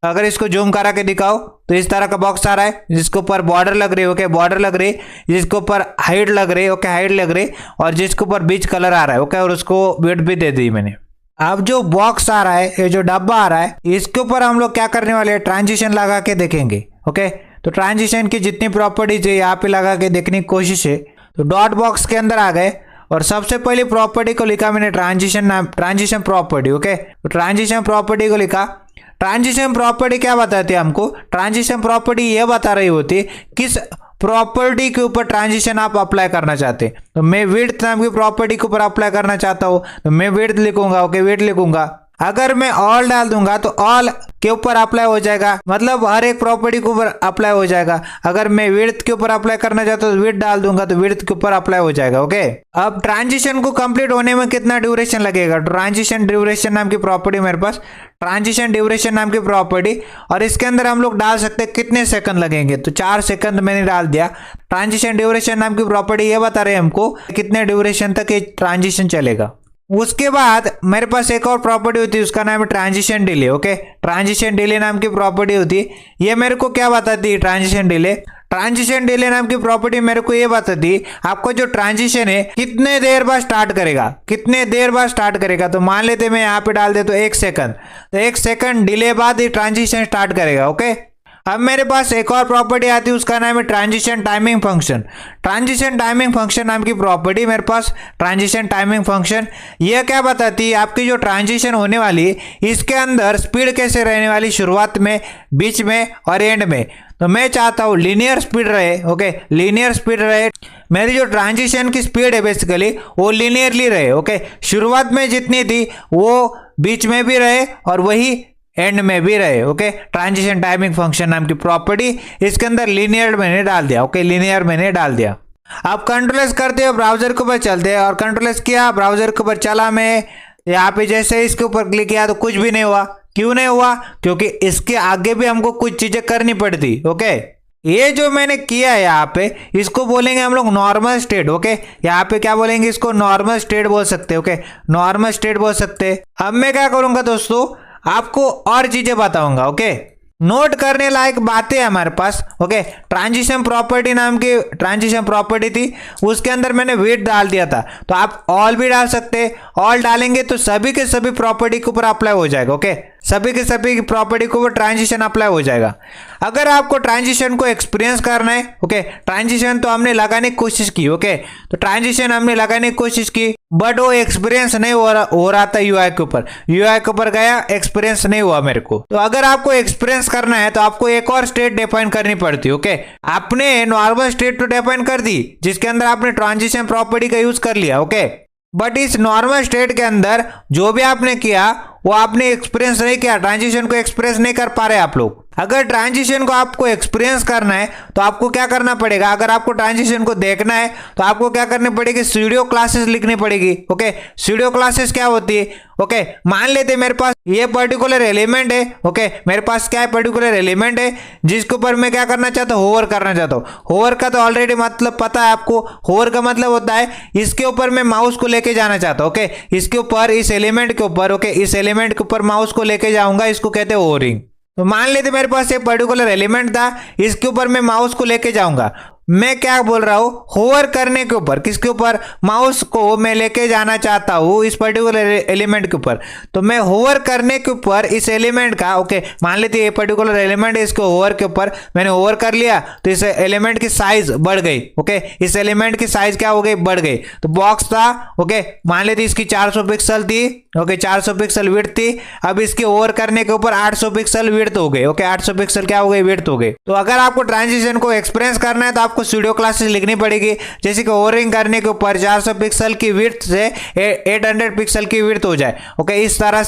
अगर इसको जूम करा के दिखाओ तो इस तरह का बॉक्स आ रहा है जिसके ऊपर बॉर्डर लग रही है। ओके, बॉर्डर लग रही, जिसके ऊपर हाइट लग रही है। ओके, हाइट लग रही और जिसके ऊपर बीच कलर आ रहा है। ओके, और उसको विड्थ भी दे दी मैंने। अब जो बॉक्स आ रहा है, ये जो डब्बा आ रहा है, इसके ऊपर हम लोग क्या करने वाले हैं, ट्रांजिशन लगा के देखेंगे। ओके, तो ट्रांजिशन की जितनी प्रॉपर्टीज है यहाँ पे लगा के देखने की कोशिश है। तो डॉट बॉक्स के अंदर आ गए और सबसे पहले प्रॉपर्टी को लिखा मैंने ट्रांजिशन प्रॉपर्टी। ओके, तो ट्रांजिशन प्रॉपर्टी को लिखा। ट्रांजिशन प्रॉपर्टी क्या बताती है हमको, ट्रांजिशन प्रॉपर्टी ये बता रही होती है किस प्रॉपर्टी के ऊपर ट्रांजिशन आप अप्लाई करना चाहते हैं। तो मैं विड्थ नाम की प्रॉपर्टी के ऊपर अप्लाई करना चाहता हूँ तो मैं विड्थ लिखूंगा। ओके, विड्थ लिखूंगा। अगर मैं ऑल डाल दूंगा तो ऑल के ऊपर अप्लाई हो जाएगा, मतलब हर एक प्रॉपर्टी के ऊपर अप्लाई हो जाएगा। अगर मैं विड्थ के ऊपर अप्लाई करना चाहता हूँ तो विड्थ डाल दूंगा तो विड्थ के ऊपर अप्लाई हो जाएगा। ओके, अब ट्रांजिशन को कंप्लीट होने में कितना ड्यूरेशन लगेगा, ट्रांजिशन ड्यूरेशन नाम की प्रॉपर्टी मेरे पास, ट्रांजिशन ड्यूरेशन नाम की प्रॉपर्टी, और इसके अंदर हम लोग डाल सकते हैं कितने सेकंड लगेंगे, तो 4 सेकंड मैंने डाल दिया। ट्रांजिशन ड्यूरेशन नाम की प्रॉपर्टी ये बता रहे हैं हमको कितने ड्यूरेशन तक ये ट्रांजिशन चलेगा। उसके बाद मेरे पास एक और प्रॉपर्टी होती है, उसका नाम है transition delay. Okay, transition delay नाम की प्रॉपर्टी होती है। ये मेरे को क्या बताती है, ट्रांजिशन डिले नाम की प्रॉपर्टी मेरे को ये बताती है आपको जो ट्रांजिशन है कितने देर बाद स्टार्ट करेगा, तो मान लेते मैं यहाँ पे डाल दे तो 1 सेकंड, तो 1 सेकंड डिले बाद ये ट्रांजिशन स्टार्ट करेगा। ओके, अब मेरे पास एक और प्रॉपर्टी आती है, उसका नाम है transition timing function. Transition timing function नाम की प्रॉपर्टी मेरे पास, ट्रांजिशन टाइमिंग फंक्शन ये क्या बताती है आपकी जो ट्रांजिशन होने वाली है इसके अंदर स्पीड कैसे रहने वाली, शुरुआत में, बीच में और एंड में। तो मैं चाहता हूँ लीनियर स्पीड रहे। ओके, लीनियर स्पीड रहे, मेरी जो ट्रांजिशन की स्पीड है बेसिकली वो लीनियरली रहे। ओके, शुरुआत में जितनी थी वो बीच में भी रहे और वही एंड में भी रहे। ओके, ट्रांजिशन टाइमिंग फंक्शन नाम की प्रॉपर्टी इसके अंदर लीनियर मैंने डाल दिया। ओके, लीनियर मैंने डाल दिया। अब कंट्रोल एस करते हो, ब्राउजर के ऊपर चलते हैं और कंट्रोल एस किया, ब्राउजर के ऊपर चला, मैं यहाँ पे जैसे इसके ऊपर क्लिक किया तो कुछ भी नहीं हुआ। क्यों नहीं हुआ, क्योंकि इसके आगे भी हमको कुछ चीजें करनी पड़ती। ओके, ये जो मैंने किया है यहाँ पे इसको बोलेंगे हम लोग नॉर्मल स्टेट। ओके, यहाँ पे क्या बोलेंगे, इसको नॉर्मल स्टेट बोल सकते। ओके, नॉर्मल स्टेट बोल सकते। अब मैं क्या करूंगा दोस्तों, आपको और चीजें बताऊंगा। ओके, नोट करने लायक बातें हमारे पास। ओके, ट्रांजिशन प्रॉपर्टी नाम की ट्रांजिशन प्रॉपर्टी थी, उसके अंदर मैंने विड्थ डाल दिया था, तो आप ऑल भी डाल सकते। ऑल डालेंगे तो सभी के सभी प्रॉपर्टी के ऊपर अप्लाई हो जाएगा। ओके, सभी के सभी प्रॉपर्टी के ऊपर ट्रांजिशन अप्लाई हो जाएगा। अगर आपको ट्रांजिशन को एक्सपीरियंस करना है, ओके, ट्रांजिशन तो हमने लगाने की कोशिश की। ओके, तो ट्रांजिशन हमने लगाने की कोशिश की बट वो एक्सपीरियंस नहीं हो रहा था यूआई के ऊपर गया, एक्सपीरियंस नहीं हुआ मेरे को। तो अगर आपको एक्सपीरियंस करना है तो आपको एक और स्टेट डिफाइन करनी पड़ती है। ओके, आपने नॉर्मल स्टेट तो डिफाइन कर दी जिसके अंदर आपने ट्रांजिशन प्रॉपर्टी का यूज कर लिया। ओके, बट इस नॉर्मल स्टेट के अंदर जो भी आपने किया वो आपने एक्सपीरियंस नहीं किया, ट्रांजिशन को एक्सपीरियंस नहीं कर पा रहे आप लोग। अगर ट्रांजिशन को आपको एक्सपीरियंस करना है तो आपको क्या करना पड़ेगा, अगर आपको ट्रांजिशन को देखना है तो आपको क्या करनी पड़ेगी, सीडियो क्लासेस लिखनी पड़ेगी। ओके, सीडियो क्लासेस क्या होती है, ओके, मान लेते मेरे पास ये पर्टिकुलर एलिमेंट है। ओके, मेरे पास क्या है, पर्टिकुलर एलिमेंट है जिसके ऊपर मैं क्या करना चाहता हूँ, होवर करना चाहता हूँ। होवर का तो ऑलरेडी मतलब पता है आपको, होवर का मतलब होता है इसके ऊपर मैं माउस को लेके जाना चाहता हूँ। ओके, इसके ऊपर, इस एलिमेंट के ऊपर, ओके, इस एलिमेंट के ऊपर माउस को लेके जाऊंगा, इसको कहते हैं होवरिंग। तो मान लेते मेरे पास एक पर्टिकुलर एलिमेंट था, इसके ऊपर मैं माउस को लेके जाऊंगा। मैं क्या बोल रहा हूँ, होवर करने के ऊपर, किसके ऊपर, माउस को मैं लेके जाना चाहता हूँ इस पर्टिकुलर एलिमेंट के ऊपर, तो मैं होवर करने के ऊपर इस एलिमेंट का, ओके मान लेते ये पर्टिकुलर एलिमेंट है, इसको होवर के ऊपर मैंने होवर कर लिया तो इस एलिमेंट की साइज बढ़ गई। ओके इस एलिमेंट की साइज क्या हो गई, बढ़ गई। तो बॉक्स था, ओके मान लेते इसकी 400 पिक्सल थी, ओके 400 पिक्सल विड्थ थी, अब इसके ओवर करने के ऊपर 800 पिक्सल विड्थ हो गए। ओके 800 पिक्सल क्या हो गई, विड्थ हो गई। तो अगर आपको ट्रांजिशन को एक्सपीरियंस करना है तो आपको स्टूडियो क्लासेस लिखनी पड़ेगी, जैसे कि ओवरिंग करने के ऊपर 400 पिक्सल की विड्थ से 800 पिक्सल की विड्थ हो जाए। ओके इस तरह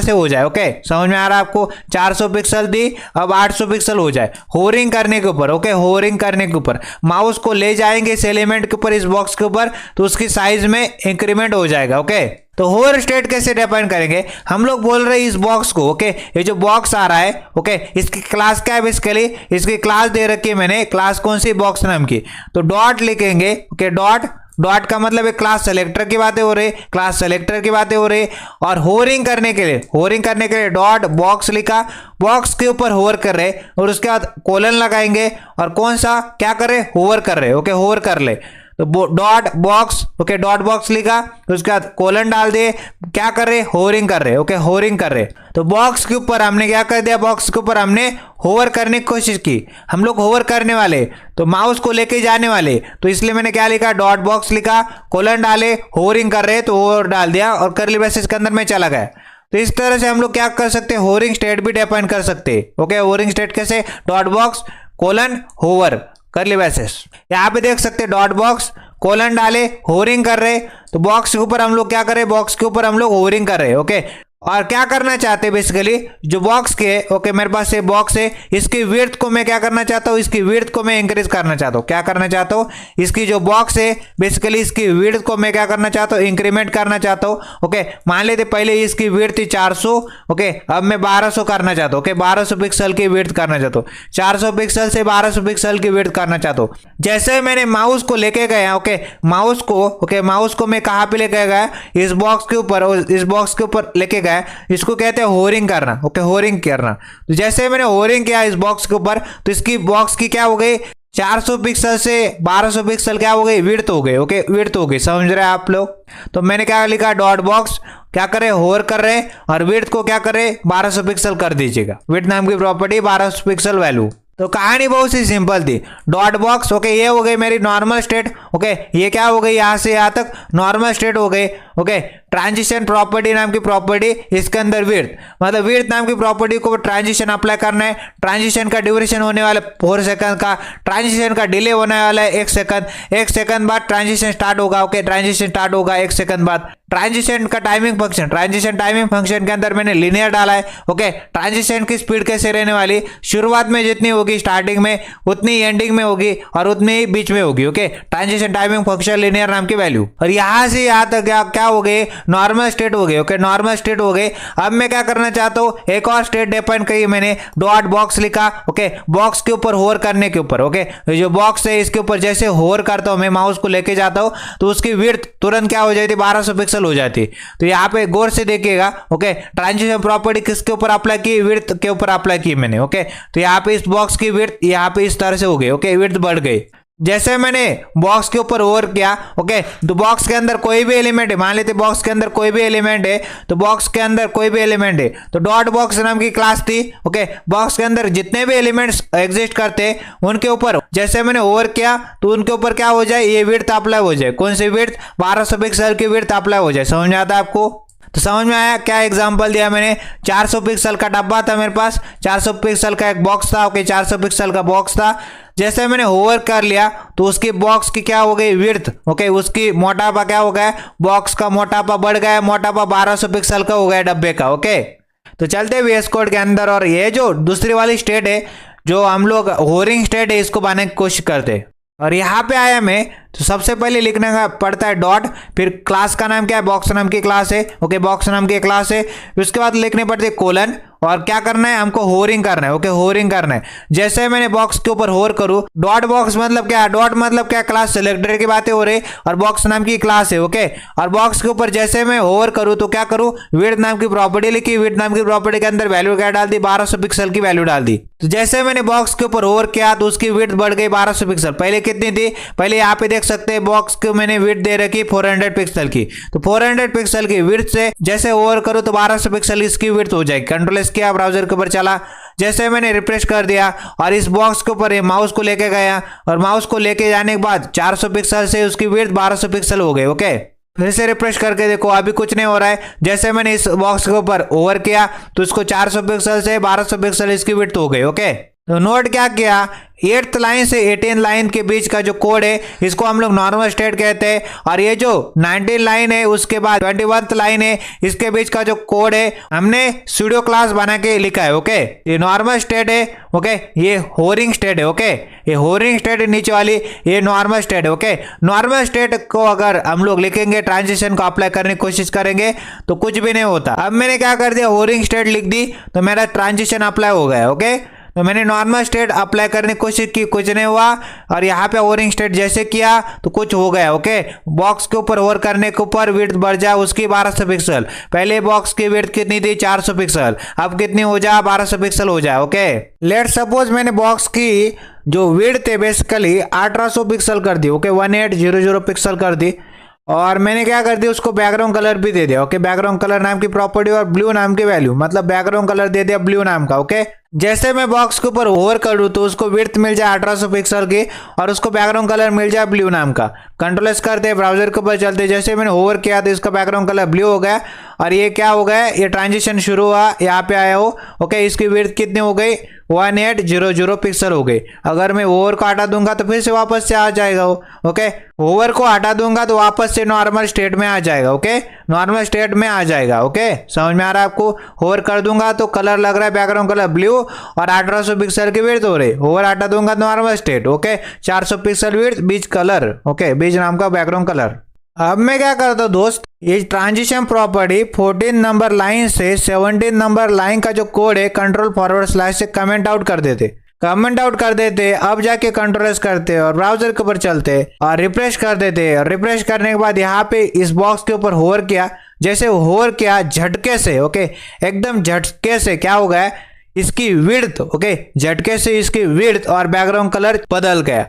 से हो जाए। ओके समझ में आ रहा है आपको, 400 पिक्सल दी अब 800 पिक्सल हो जाए होवरिंग करने के ऊपर। ओके होवरिंग करने के ऊपर माउस को ले जाएंगे इस एलिमेंट के ऊपर, इस बॉक्स के ऊपर, तो उसकी साइज में इंक्रीमेंट हो जाएगा। ओके तो होवर स्टेट कैसे डिफाइन करेंगे, हम लोग बोल रहे हैं इस बॉक्स को, ओके ये जो बॉक्स आ रहा है, ओके इसकी क्लास क्या है, बेसिकली इसकी क्लास दे रखी है मैंने, क्लास कौन सी, बॉक्स नाम की, तो डॉट लिखेंगे। ओके डॉट का मतलब एक क्लास सेलेक्टर की बातें हो रही, क्लास सेलेक्टर की बातें हो रही। और होवरिंग करने के लिए डॉट बॉक्स लिखा, बॉक्स के ऊपर होवर कर रहे और उसके बाद कोलन लगाएंगे और कौन सा क्या कर रहे, होवर कर रहे। ओके होवर कर ले तो dot box, okay dot box लिखा, उसके बाद कोलन डाल दिए, क्या कर रहे, होवरिंग कर रहे। ओके होवरिंग कर रहे तो बॉक्स के ऊपर हमने क्या कर दिया, बॉक्स के ऊपर हमने होवर करने की कोशिश की। हम लोग होवर करने वाले तो माउस को लेके जाने वाले, तो इसलिए मैंने क्या लिखा, डॉट बॉक्स लिखा, कोलन डाले, होवरिंग कर रहे तो होवर डाल दिया और करली ब्रेसेस के अंदर में चला गया। तो इस तरह से हम लोग क्या कर सकते हैं, होवरिंग स्टेट भी डिफाइन कर सकते हैं। ओके होवरिंग स्टेट कैसे, dot box colon hover curly braces, यहाँ पे देख सकते हैं डॉट बॉक्स कोलन डाले होवरिंग कर रहे, तो बॉक्स के ऊपर हम लोग क्या कर रहे, बॉक्स के ऊपर हम लोग होवरिंग कर रहे। ओके और क्या करना चाहते हैं, बेसिकली जो बॉक्स के, ओके मेरे पास ये बॉक्स है, इसकी विड्थ को मैं क्या करना चाहता हूँ, इसकी विड्थ को मैं इंक्रीज करना चाहता हूँ। क्या करना चाहता हूँ, इसकी जो बॉक्स है बेसिकली इसकी विड्थ को मैं क्या करना चाहता हूँ, इंक्रीमेंट करना चाहता हूँ। ओके मान लेते पहले इसकी विड्थ थी 400, ओके अब मैं 1200 करना चाहता हूँ। ओके 1200 पिक्सल की विड्थ करना चाहता हूँ, 400 पिक्सल से 1200 पिक्सल की विड्थ करना चाहता हूँ। जैसे मैंने माउस को लेके गया, ओके माउस को मैं कहाँ पे लेके गया, इस बॉक्स के ऊपर, इस बॉक्स के ऊपर लेके गया, इसको कहते हैं होवरिंग करना। ओके होवरिंग करना, तो जैसे मैंने होवरिंग किया इस बॉक्स के ऊपर, तो इसकी बॉक्स की क्या हो गई, 400 पिक्सल से 1200 पिक्सल क्या हो गई, विड्थ हो गई। ओके विड्थ हो गई, समझ रहे हैं आप लोग। तो मैंने क्या लिखा, डॉट बॉक्स क्या करे, होवर कर रहे और विड्थ को क्या करे, 1200 पिक्सल कर दीजिएगा। विड्थ नाम की प्रॉपर्टी 1200 पिक्सल वैल्यू। तो कहानी बहुत सी सिंपल थी, डॉट बॉक्स। ओके ये हो गई मेरी नॉर्मल स्टेट। ओके ये क्या हो गई, यहां से यहां तक नॉर्मल स्टेट हो गई। ओके ट्रांजिशन प्रॉपर्टी नाम की प्रॉपर्टी, इसके अंदर विड्थ, मतलब विड्थ नाम की प्रॉपर्टी को ट्रांजिशन अप्लाई करना है। ट्रांजिशन का ड्यूरेशन होने वाला 4 सेकंड का, ट्रांजिशन का डिले होने वाला है 1 सेकंड, 1 सेकंड बाद ट्रांजिशन स्टार्ट होगा। ओके ट्रांजिशन स्टार्ट होगा 1 सेकंड बाद। ट्रांजिशन का timing function, transition timing function के अंदर मैंने लिनियर डाला है। ओके ट्रांजिशन की स्पीड कैसे रहने वाली, शुरुआत में जितनी होगी स्टार्टिंग में, उतनी एंडिंग में होगी और उतनी ही बीच में होगी। Okay transition timing function linear नाम की वैल्यू। और यहां से यहां तक क्या हो गए, नॉर्मल स्टेट हो गए। ओके नॉर्मल स्टेट हो गए। अब मैं क्या करना चाहता हूं, एक और स्टेट डिफाइन करी मैंने, डॉट बॉक्स लिखा। ओके बॉक्स के ऊपर होवर करने के ऊपर, ओके जो बॉक्स है इसके ऊपर जैसे होवर करता हूं मैं, माउस को लेके जाता हूं तो उसकी विड्थ तुरंत क्या हो जाती, 1200 पिक्सल हो जाती। तो यहाँ पे गौर से देखिएगा। ओके ट्रांजिशन प्रॉपर्टी किसके ऊपर अप्लाई की, विड्थ के ऊपर अप्लाई की मैंने। ओके तो यहाँ पे इस बॉक्स की विड्थ यहाँ पे इस तरह से हो गई। ओके विड्थ बढ़ गई जैसे मैंने बॉक्स के ऊपर ओवर किया। ओके तो बॉक्स के अंदर कोई भी एलिमेंट है, मान लेते बॉक्स के अंदर कोई भी एलिमेंट है, तो बॉक्स के अंदर कोई भी एलिमेंट है तो डॉट बॉक्स नाम की क्लास थी। ओके बॉक्स के अंदर जितने भी एलिमेंट्स एग्जिस्ट करते उनके ऊपर जैसे मैंने ओवर किया तो उनके ऊपर क्या हो जाए, ये विड्थ अप्लाई हो जाए। कौन सी विड्थ, 1200 पिक्सल की विड्थ अप्लाई हो जाए। समझ में आता है आपको, तो समझ में आया क्या एग्जांपल दिया मैंने। 400 पिक्सल का डब्बा था मेरे पास, 400 पिक्सल का एक बॉक्स था। ओके 400 पिक्सल का बॉक्स था, जैसे मैंने होवर कर लिया तो उसकी बॉक्स की क्या हो गई, विड्थ। ओके उसकी मोटापा क्या हो गया, बॉक्स का मोटापा बढ़ गया, मोटापा 1200 पिक्सल का हो गया डब्बे का। ओके तो चलते VS कोड के अंदर, और ये जो दूसरी वाली स्टेट है जो हम लोग होवरिंग स्टेट है इसको बनाने की कोशिश करते। और यहाँ पे आया मैं तो सबसे पहले लिखने का पड़ता है डॉट, फिर क्लास का नाम क्या है, बॉक्स नाम की क्लास है, ओके, बॉक्स नाम की क्लास है। उसके बाद लिखने पड़ते कोलन, और क्या करना है हमको, होरिंग करना है, ओके, होरिंग करना है। जैसे मैंने बॉक्स के ऊपर होर करूं, डॉट बॉक्स मतलब क्या, डॉट मतलब क्या, क्लास सेलेक्टर की बातें हो रही, और बॉक्स नाम की क्लास है, ओके। और बॉक्स के ऊपर जैसे मैं होवर करूं तो क्या करूं, विड्थ नाम की प्रॉपर्टी लिखी, विड्थ नाम की प्रॉपर्टी के अंदर वैल्यू क्या डाल दी, 1200 पिक्सल की वैल्यू डाल दी। तो जैसे मैंने बॉक्स के ऊपर होवर किया तो उसकी विड्थ बढ़ गई 1200 पिक्सल। पहले कितनी थी, पहले यहाँ पे देख सकते हैं बॉक्स को मैंने विड्थ दे रखी 400 पिक्सल की, तो 400 पिक्सल की विड्थ से जैसे होवर करूं तो 1200 पिक्सल इसकी विड्थ हो जाएगी। कंट्रोल एस किया, ब्राउजर के ऊपर चला, जैसे मैंने रिफ्रेश कर दिया और इस बॉक्स के ऊपर माउस को लेके गया, और माउस को लेके जाने के बाद 400 पिक्सल से उसकी विड्थ 1200 पिक्सल हो गई, ओके। फिर से रिफ्रेश करके देखो, अभी कुछ नहीं हो रहा है। जैसे मैंने इस बॉक्स के ऊपर ओवर किया तो इसको 400 पिक्सल से 1200 पिक्सल इसकी विड्थ हो गई, ओके। तो नोट क्या किया, 8th लाइन से 18 लाइन के बीच का जो कोड है इसको हम लोग नॉर्मल स्टेट कहते हैं, और ये जो 19 लाइन है उसके बाद 21th लाइन है इसके बीच का जो कोड है हमने सूडो क्लास बना के लिखा है, ओके। ये नॉर्मल स्टेट है, ओके, ये होरिंग स्टेट है, ओके, ये होरिंग स्टेट है नीचे वाली, ये नॉर्मल स्टेट है, ओके। नॉर्मल स्टेट को अगर हम लोग लिखेंगे, ट्रांजिशन को अप्लाई करने की कोशिश करेंगे तो कुछ भी नहीं होता। अब मैंने क्या कर दिया, होरिंग स्टेट लिख दी तो मेरा ट्रांजिशन अप्लाई हो गया, ओके। तो मैंने नॉर्मल स्टेट अप्लाई करने की कोशिश की, कुछ नहीं हुआ, और यहाँ पे होरिंग स्टेट जैसे किया तो कुछ हो गया, ओके। बॉक्स के ऊपर होर करने के ऊपर विड्थ बढ़ जाए उसकी 1200 पिक्सल। पहले बॉक्स की विड्थ कितनी थी, 400 पिक्सल, अब कितनी हो जाए, 1200 पिक्सल हो जाए, ओके। लेट सपोज मैंने बॉक्स की जो विड्थ है बेसिकली 1800 पिक्सल कर दी, ओके, 1800 पिक्सल कर दी, और मैंने क्या कर दिया, उसको बैकग्राउंड कलर भी दे दिया, ओके। बैकग्राउंड कलर नाम की प्रॉपर्टी और ब्लू नाम की वैल्यू, मतलब बैकग्राउंड कलर दे दिया ब्लू नाम का, ओके। जैसे मैं बॉक्स के ऊपर होवर करूँ तो उसको विड्थ मिल जाए 1800 पिक्सल की और उसको बैकग्राउंड कलर मिल जाए ब्लू नाम का। कंट्रोल एस करते हैं, ब्राउजर के ऊपर चलते, जैसे मैंने होवर किया तो इसका बैकग्राउंड कलर ब्लू हो गया, और ये क्या हो गया, ये ट्रांजिशन शुरू हुआ, यहाँ पे आया हो, ओके। इसकी विड्थ कितनी हो गई, 1800 पिक्सल हो गई। अगर मैं ओवर को हटा दूंगा तो फिर से वापस से आ जाएगा वो, ओके। ओवर को हटा दूंगा तो वापस से नॉर्मल स्टेट में आ जाएगा, ओके, नॉर्मल स्टेट में आ जाएगा, ओके। समझ में आ रहा है आपको, ओवर कर दूंगा तो कलर लग रहा है बैकग्राउंड कलर ब्लू और 1800 पिक्सल की विड्थ हो रही, ओवर हटा दूंगा तो normal state, okay. 400 pixel width, beige colour, okay, beige नाम का बैकग्राउंड कलर। अब मैं क्या करता हूँ दोस्त, ये ट्रांजिशन प्रॉपर्टी 14 नंबर लाइन से 17 नंबर लाइन का जो कोड है कंट्रोल फॉरवर्ड स्लैश से कमेंट आउट कर देते, कमेंट आउट कर देते। अब जाके कंट्रोल एस करते और ब्राउजर के ऊपर चलते और रिफ्रेश कर देते, और रिफ्रेश करने के बाद यहाँ पे इस बॉक्स के ऊपर होवर किया, जैसे होवर किया झटके से, ओके, एकदम झटके से क्या हो गया, इसकी विड्थ, ओके, झटके से इसकी विड्थ और बैकग्राउंड कलर बदल गया।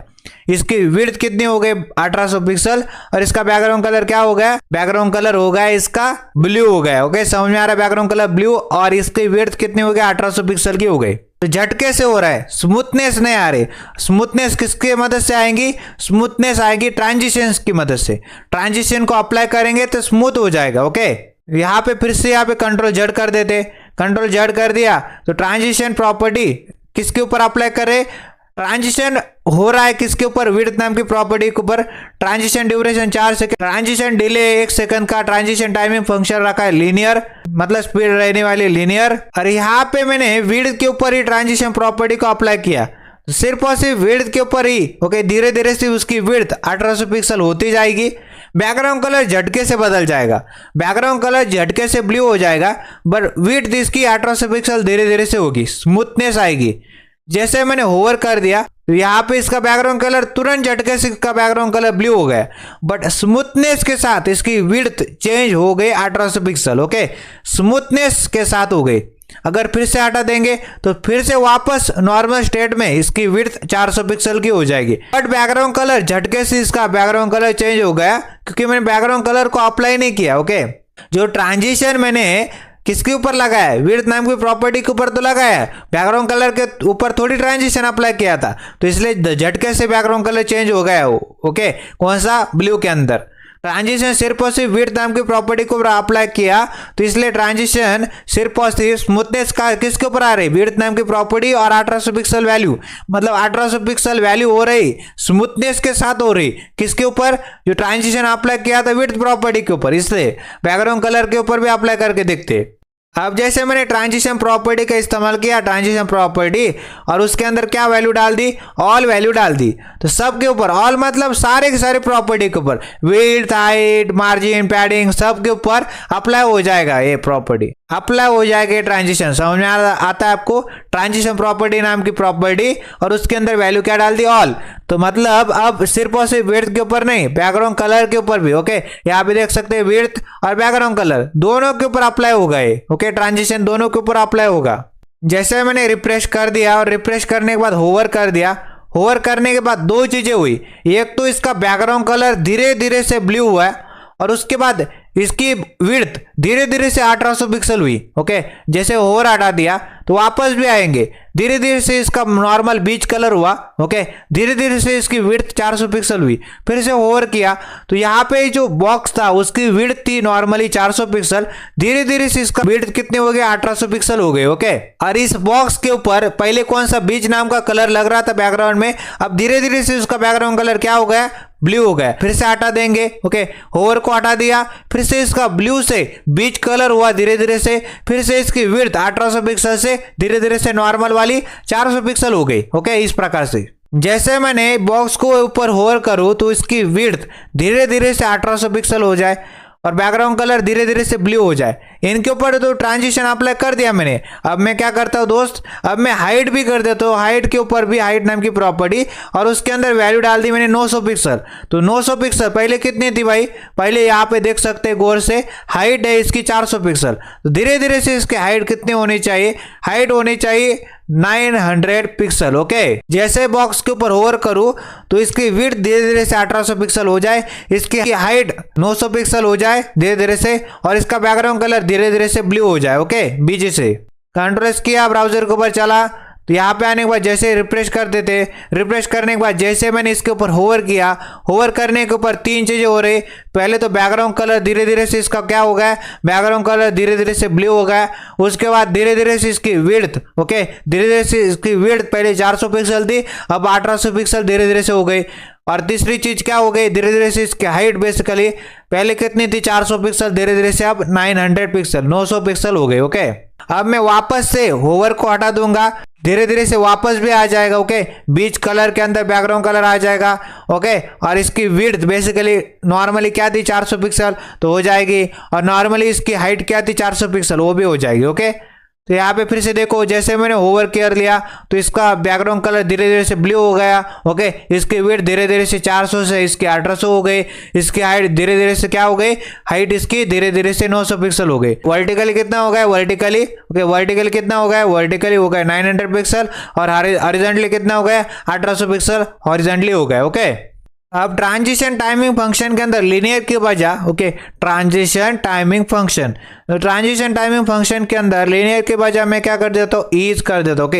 इसकी विड्थ कितनी हो गई, 1800 पिक्सल, और इसका बैकग्राउंड कलर क्या हो गया, बैकग्राउंड कलर हो गया इसका ब्लू हो गया, ओके। समझ में आ रहा है, बैकग्राउंड कलर ब्लू, और इसकी विड्थ कितनी हो गई, 1800 पिक्सल की हो गई। तो झटके से हो रहा है, स्मूथनेस नहीं आ रही। स्मूथनेस किसकी मदद से आएंगी, स्मूथनेस आएगी ट्रांजिशंस की मदद से। ट्रांजिशन को अप्लाई करेंगे तो स्मूथ हो जाएगा, ओके। यहाँ पे फिर से यहाँ पे कंट्रोल जेड कर देते, कंट्रोल जेड कर दिया तो ट्रांजिशन प्रॉपर्टी किसके ऊपर अप्लाई करे, ट्रांजिशन हो रहा है किसके ऊपर, विड्थ नाम की प्रॉपर्टी के ऊपर। Transition duration 4 second, transition delay 1 second का, ट्रांजिशन टाइमिंग फंक्शन रखा है लीनियर, मतलब स्पीड रहने वाली लीनियर। और यहाँ पे मैंने विड्थ के ऊपर ही ट्रांजिशन प्रॉपर्टी को अप्लाई किया, सिर्फ और सिर्फ विड्थ के ऊपर ही, ओके। धीरे धीरे से उसकी विड्थ 1800 पिक्सल होती जाएगी, बैकग्राउंड कलर झटके से बदल जाएगा, बैकग्राउंड कलर झटके से ब्लू हो जाएगा, बट विड्थ इसकी 1800 पिक्सल धीरे धीरे से होगी, स्मूथनेस आएगी। जैसे मैंने होवर कर दिया तो यहाँ पे इसका बैकग्राउंड कलर तुरंत झटके से इसका बैकग्राउंड कलर ब्लू हो गया, बट स्मूथनेस के साथ इसकी विड्थ चेंज हो गई 1800 पिक्सल, ओके, स्मूथनेस के साथ हो गई। अगर फिर से हटा देंगे तो फिर से वापस नॉर्मल स्टेट में इसकी विड्थ 400 पिक्सल की हो जाएगी, बट बैकग्राउंड कलर झटके से इसका बैकग्राउंड कलर चेंज हो गया क्योंकि मैंने बैकग्राउंड कलर को अप्लाई नहीं किया, ओके। जो ट्रांजिशन मैंने किसके ऊपर लगाया है, विड्थ नाम की प्रॉपर्टी के ऊपर तो लगाया है, बैकग्राउंड कलर के ऊपर थोड़ी ट्रांजिशन अप्लाई किया था, तो इसलिए झटके से बैकग्राउंड कलर चेंज हो गया, ओके। कौन सा, ब्लू के अंदर। ट्रांजिशन सिर्फ और सिर्फ विड्थ नाम की प्रॉपर्टी को अप्लाई किया तो इसलिए ट्रांजिशन सिर्फ और सिर्फ स्मूथनेस का किसके ऊपर आ रही, विड्थ नाम की प्रॉपर्टी और 1800 पिक्सल वैल्यू, मतलब 1800 पिक्सल वैल्यू हो रही स्मूथनेस के साथ हो रही, किसके ऊपर, जो ट्रांजिशन अप्लाई किया था विड्थ प्रॉपर्टी के ऊपर, इसलिए बैकग्राउंड कलर के ऊपर भी अप्लाई करके देखते। अब जैसे मैंने ट्रांजिशन प्रॉपर्टी का इस्तेमाल किया, ट्रांजिशन प्रॉपर्टी, और उसके अंदर क्या वैल्यू डाल दी, ऑल वैल्यू डाल दी। तो सब के ऊपर, ऑल मतलब सारे के सारे प्रॉपर्टी के ऊपर, विड्थ, हाइट, मार्जिन, पैडिंग, सब के ऊपर अप्लाई हो जाएगा ये प्रॉपर्टी, अप्लाई हो जाएगा ट्रांजिशन। समझ में आता है आपको? ट्रांजिशन प्रॉपर्टी नाम की प्रॉपर्टी, और उसके अंदर वैल्यू क्या डाल दी, ऑल। तो मतलब अब सिर्फ और सिर्फ विड्थ के ऊपर नहीं, बैकग्राउंड कलर के ऊपर भी। ओके, यहाँ पे देख सकते हैं विड्थ और बैकग्राउंड कलर दोनों के ऊपर अप्लाई होगा ये। ओके, ट्रांजिशन दोनों के ऊपर अप्लाई होगा। जैसे मैंने रिफ्रेश कर दिया, और रिफ्रेश करने के बाद होवर कर दिया, होवर करने के बाद दो चीजें हुई। एक तो इसका बैकग्राउंड कलर धीरे धीरे से ब्लू हुआ है, और उसके बाद इसकी विड्थ धीरे धीरे से 1800 पिक्सल हुई। ओके, जैसे होवर हटा दिया तो वापस भी आएंगे, धीरे धीरे से इसका नॉर्मल बीच कलर हुआ। ओके, धीरे धीरे से इसकी विड्थ 400 पिक्सल हुई। फिर से होवर किया तो यहाँ पे जो बॉक्स था उसकी विड्थ थी नॉर्मली 400 पिक्सल, धीरे धीरे से इसका विड्थ कितने हो गए, 1800 पिक्सल हो गए। ओके, और इस बॉक्स के ऊपर पहले कौन सा बीच नाम का कलर लग रहा था बैकग्राउंड में, अब धीरे धीरे से उसका बैकग्राउंड कलर क्या हो गया, ब्लू हो गया। फिर से हटा देंगे। ओके, होवर को हटा दिया, फिर से इसका ब्लू से बीच कलर हुआ धीरे धीरे से, फिर से इसकी विड्थ 1800 पिक्सल से धीरे धीरे से नॉर्मल वाली 400 पिक्सल हो गई। ओके, इस प्रकार से जैसे मैंने बॉक्स को ऊपर होवर करूं तो इसकी विड्थ धीरे धीरे से 1800 पिक्सल हो जाए, और बैकग्राउंड कलर धीरे धीरे से ब्लू हो जाए। इनके ऊपर तो ट्रांजिशन अप्लाई कर दिया मैंने। अब मैं क्या करता हूँ दोस्त, अब मैं हाइट भी कर देता हूँ। हाइट के ऊपर भी हाइट नाम की प्रॉपर्टी, और उसके अंदर वैल्यू डाल दी मैंने 900 पिक्सल। तो 900 पिक्सल पहले कितनी थी भाई, पहले यहाँ पे देख सकते हैं गौर से, हाइट है इसकी 400 पिक्सल। तो धीरे धीरे से इसकी हाइट कितनी होनी चाहिए, हाइट होनी चाहिए 900 पिक्सल। ओके, जैसे बॉक्स के ऊपर होवर करूं तो इसकी विड्थ धीरे धीरे से 1800 पिक्सल हो जाए, इसकी हाइट 900 पिक्सल हो जाए धीरे धीरे से, और इसका बैकग्राउंड कलर धीरे धीरे से ब्लू हो जाए। ओके, बीच से कंट्रोल एस किया, ब्राउजर के ऊपर चला, तो यहाँ पे आने के बाद जैसे रिफ्रेश कर देते, रिफ्रेश करने के बाद जैसे मैंने इसके ऊपर होवर किया, होवर करने के ऊपर तीन चीजें हो रही। पहले तो बैकग्राउंड कलर धीरे धीरे से इसका क्या हो गया, बैकग्राउंड कलर धीरे धीरे से ब्लू हो गया। उसके बाद धीरे धीरे से इसकी विड्थ, ओके, धीरे धीरे से इसकी विड्थ पहले 400 पिक्सल थी, अब 1800 पिक्सल धीरे धीरे से हो गई। और तीसरी चीज क्या हो गई, धीरे धीरे से इसकी हाइट बेसिकली पहले कितनी थी 400 पिक्सल, धीरे धीरे से अब 900 पिक्सल 900 पिक्सल हो गई। ओके, अब मैं वापस से होवर को हटा दूंगा, धीरे धीरे से वापस भी आ जाएगा। ओके, बीच कलर के अंदर बैकग्राउंड कलर आ जाएगा। ओके, और इसकी विड्थ बेसिकली नॉर्मली क्या थी 400 पिक्सल तो हो जाएगी, और नॉर्मली इसकी हाइट क्या थी 400 पिक्सल वो भी हो जाएगी। ओके, तो यहाँ पे फिर से देखो, जैसे मैंने होवर कर लिया तो इसका बैकग्राउंड कलर धीरे धीरे से ब्लू हो गया। ओके, इसकी विड्थ धीरे धीरे से 400 से इसकी 1800 हो गई, इसकी हाइट धीरे धीरे से क्या हो गई, हाइट इसकी धीरे धीरे से 900 पिक्सल हो गई। वर्टिकली कितना हो गया, वर्टिकली ओके, वर्टिकली कितना हो गया, वर्टिकली हो गया 900 पिक्सल, और हॉरिजॉन्टली कितना हो गया 1800 पिक्सल हॉरिजॉन्टली हो गया। ओके, अब ट्रांजिशन टाइमिंग फंक्शन के अंदर लीनियर की बजाय, ओके, ट्रांजिशन टाइमिंग फंक्शन, तो ट्रांजिशन टाइमिंग फंक्शन के अंदर लीनियर के बजाय मैं क्या कर देता हूँ, ईज कर देता हूँ। ओके,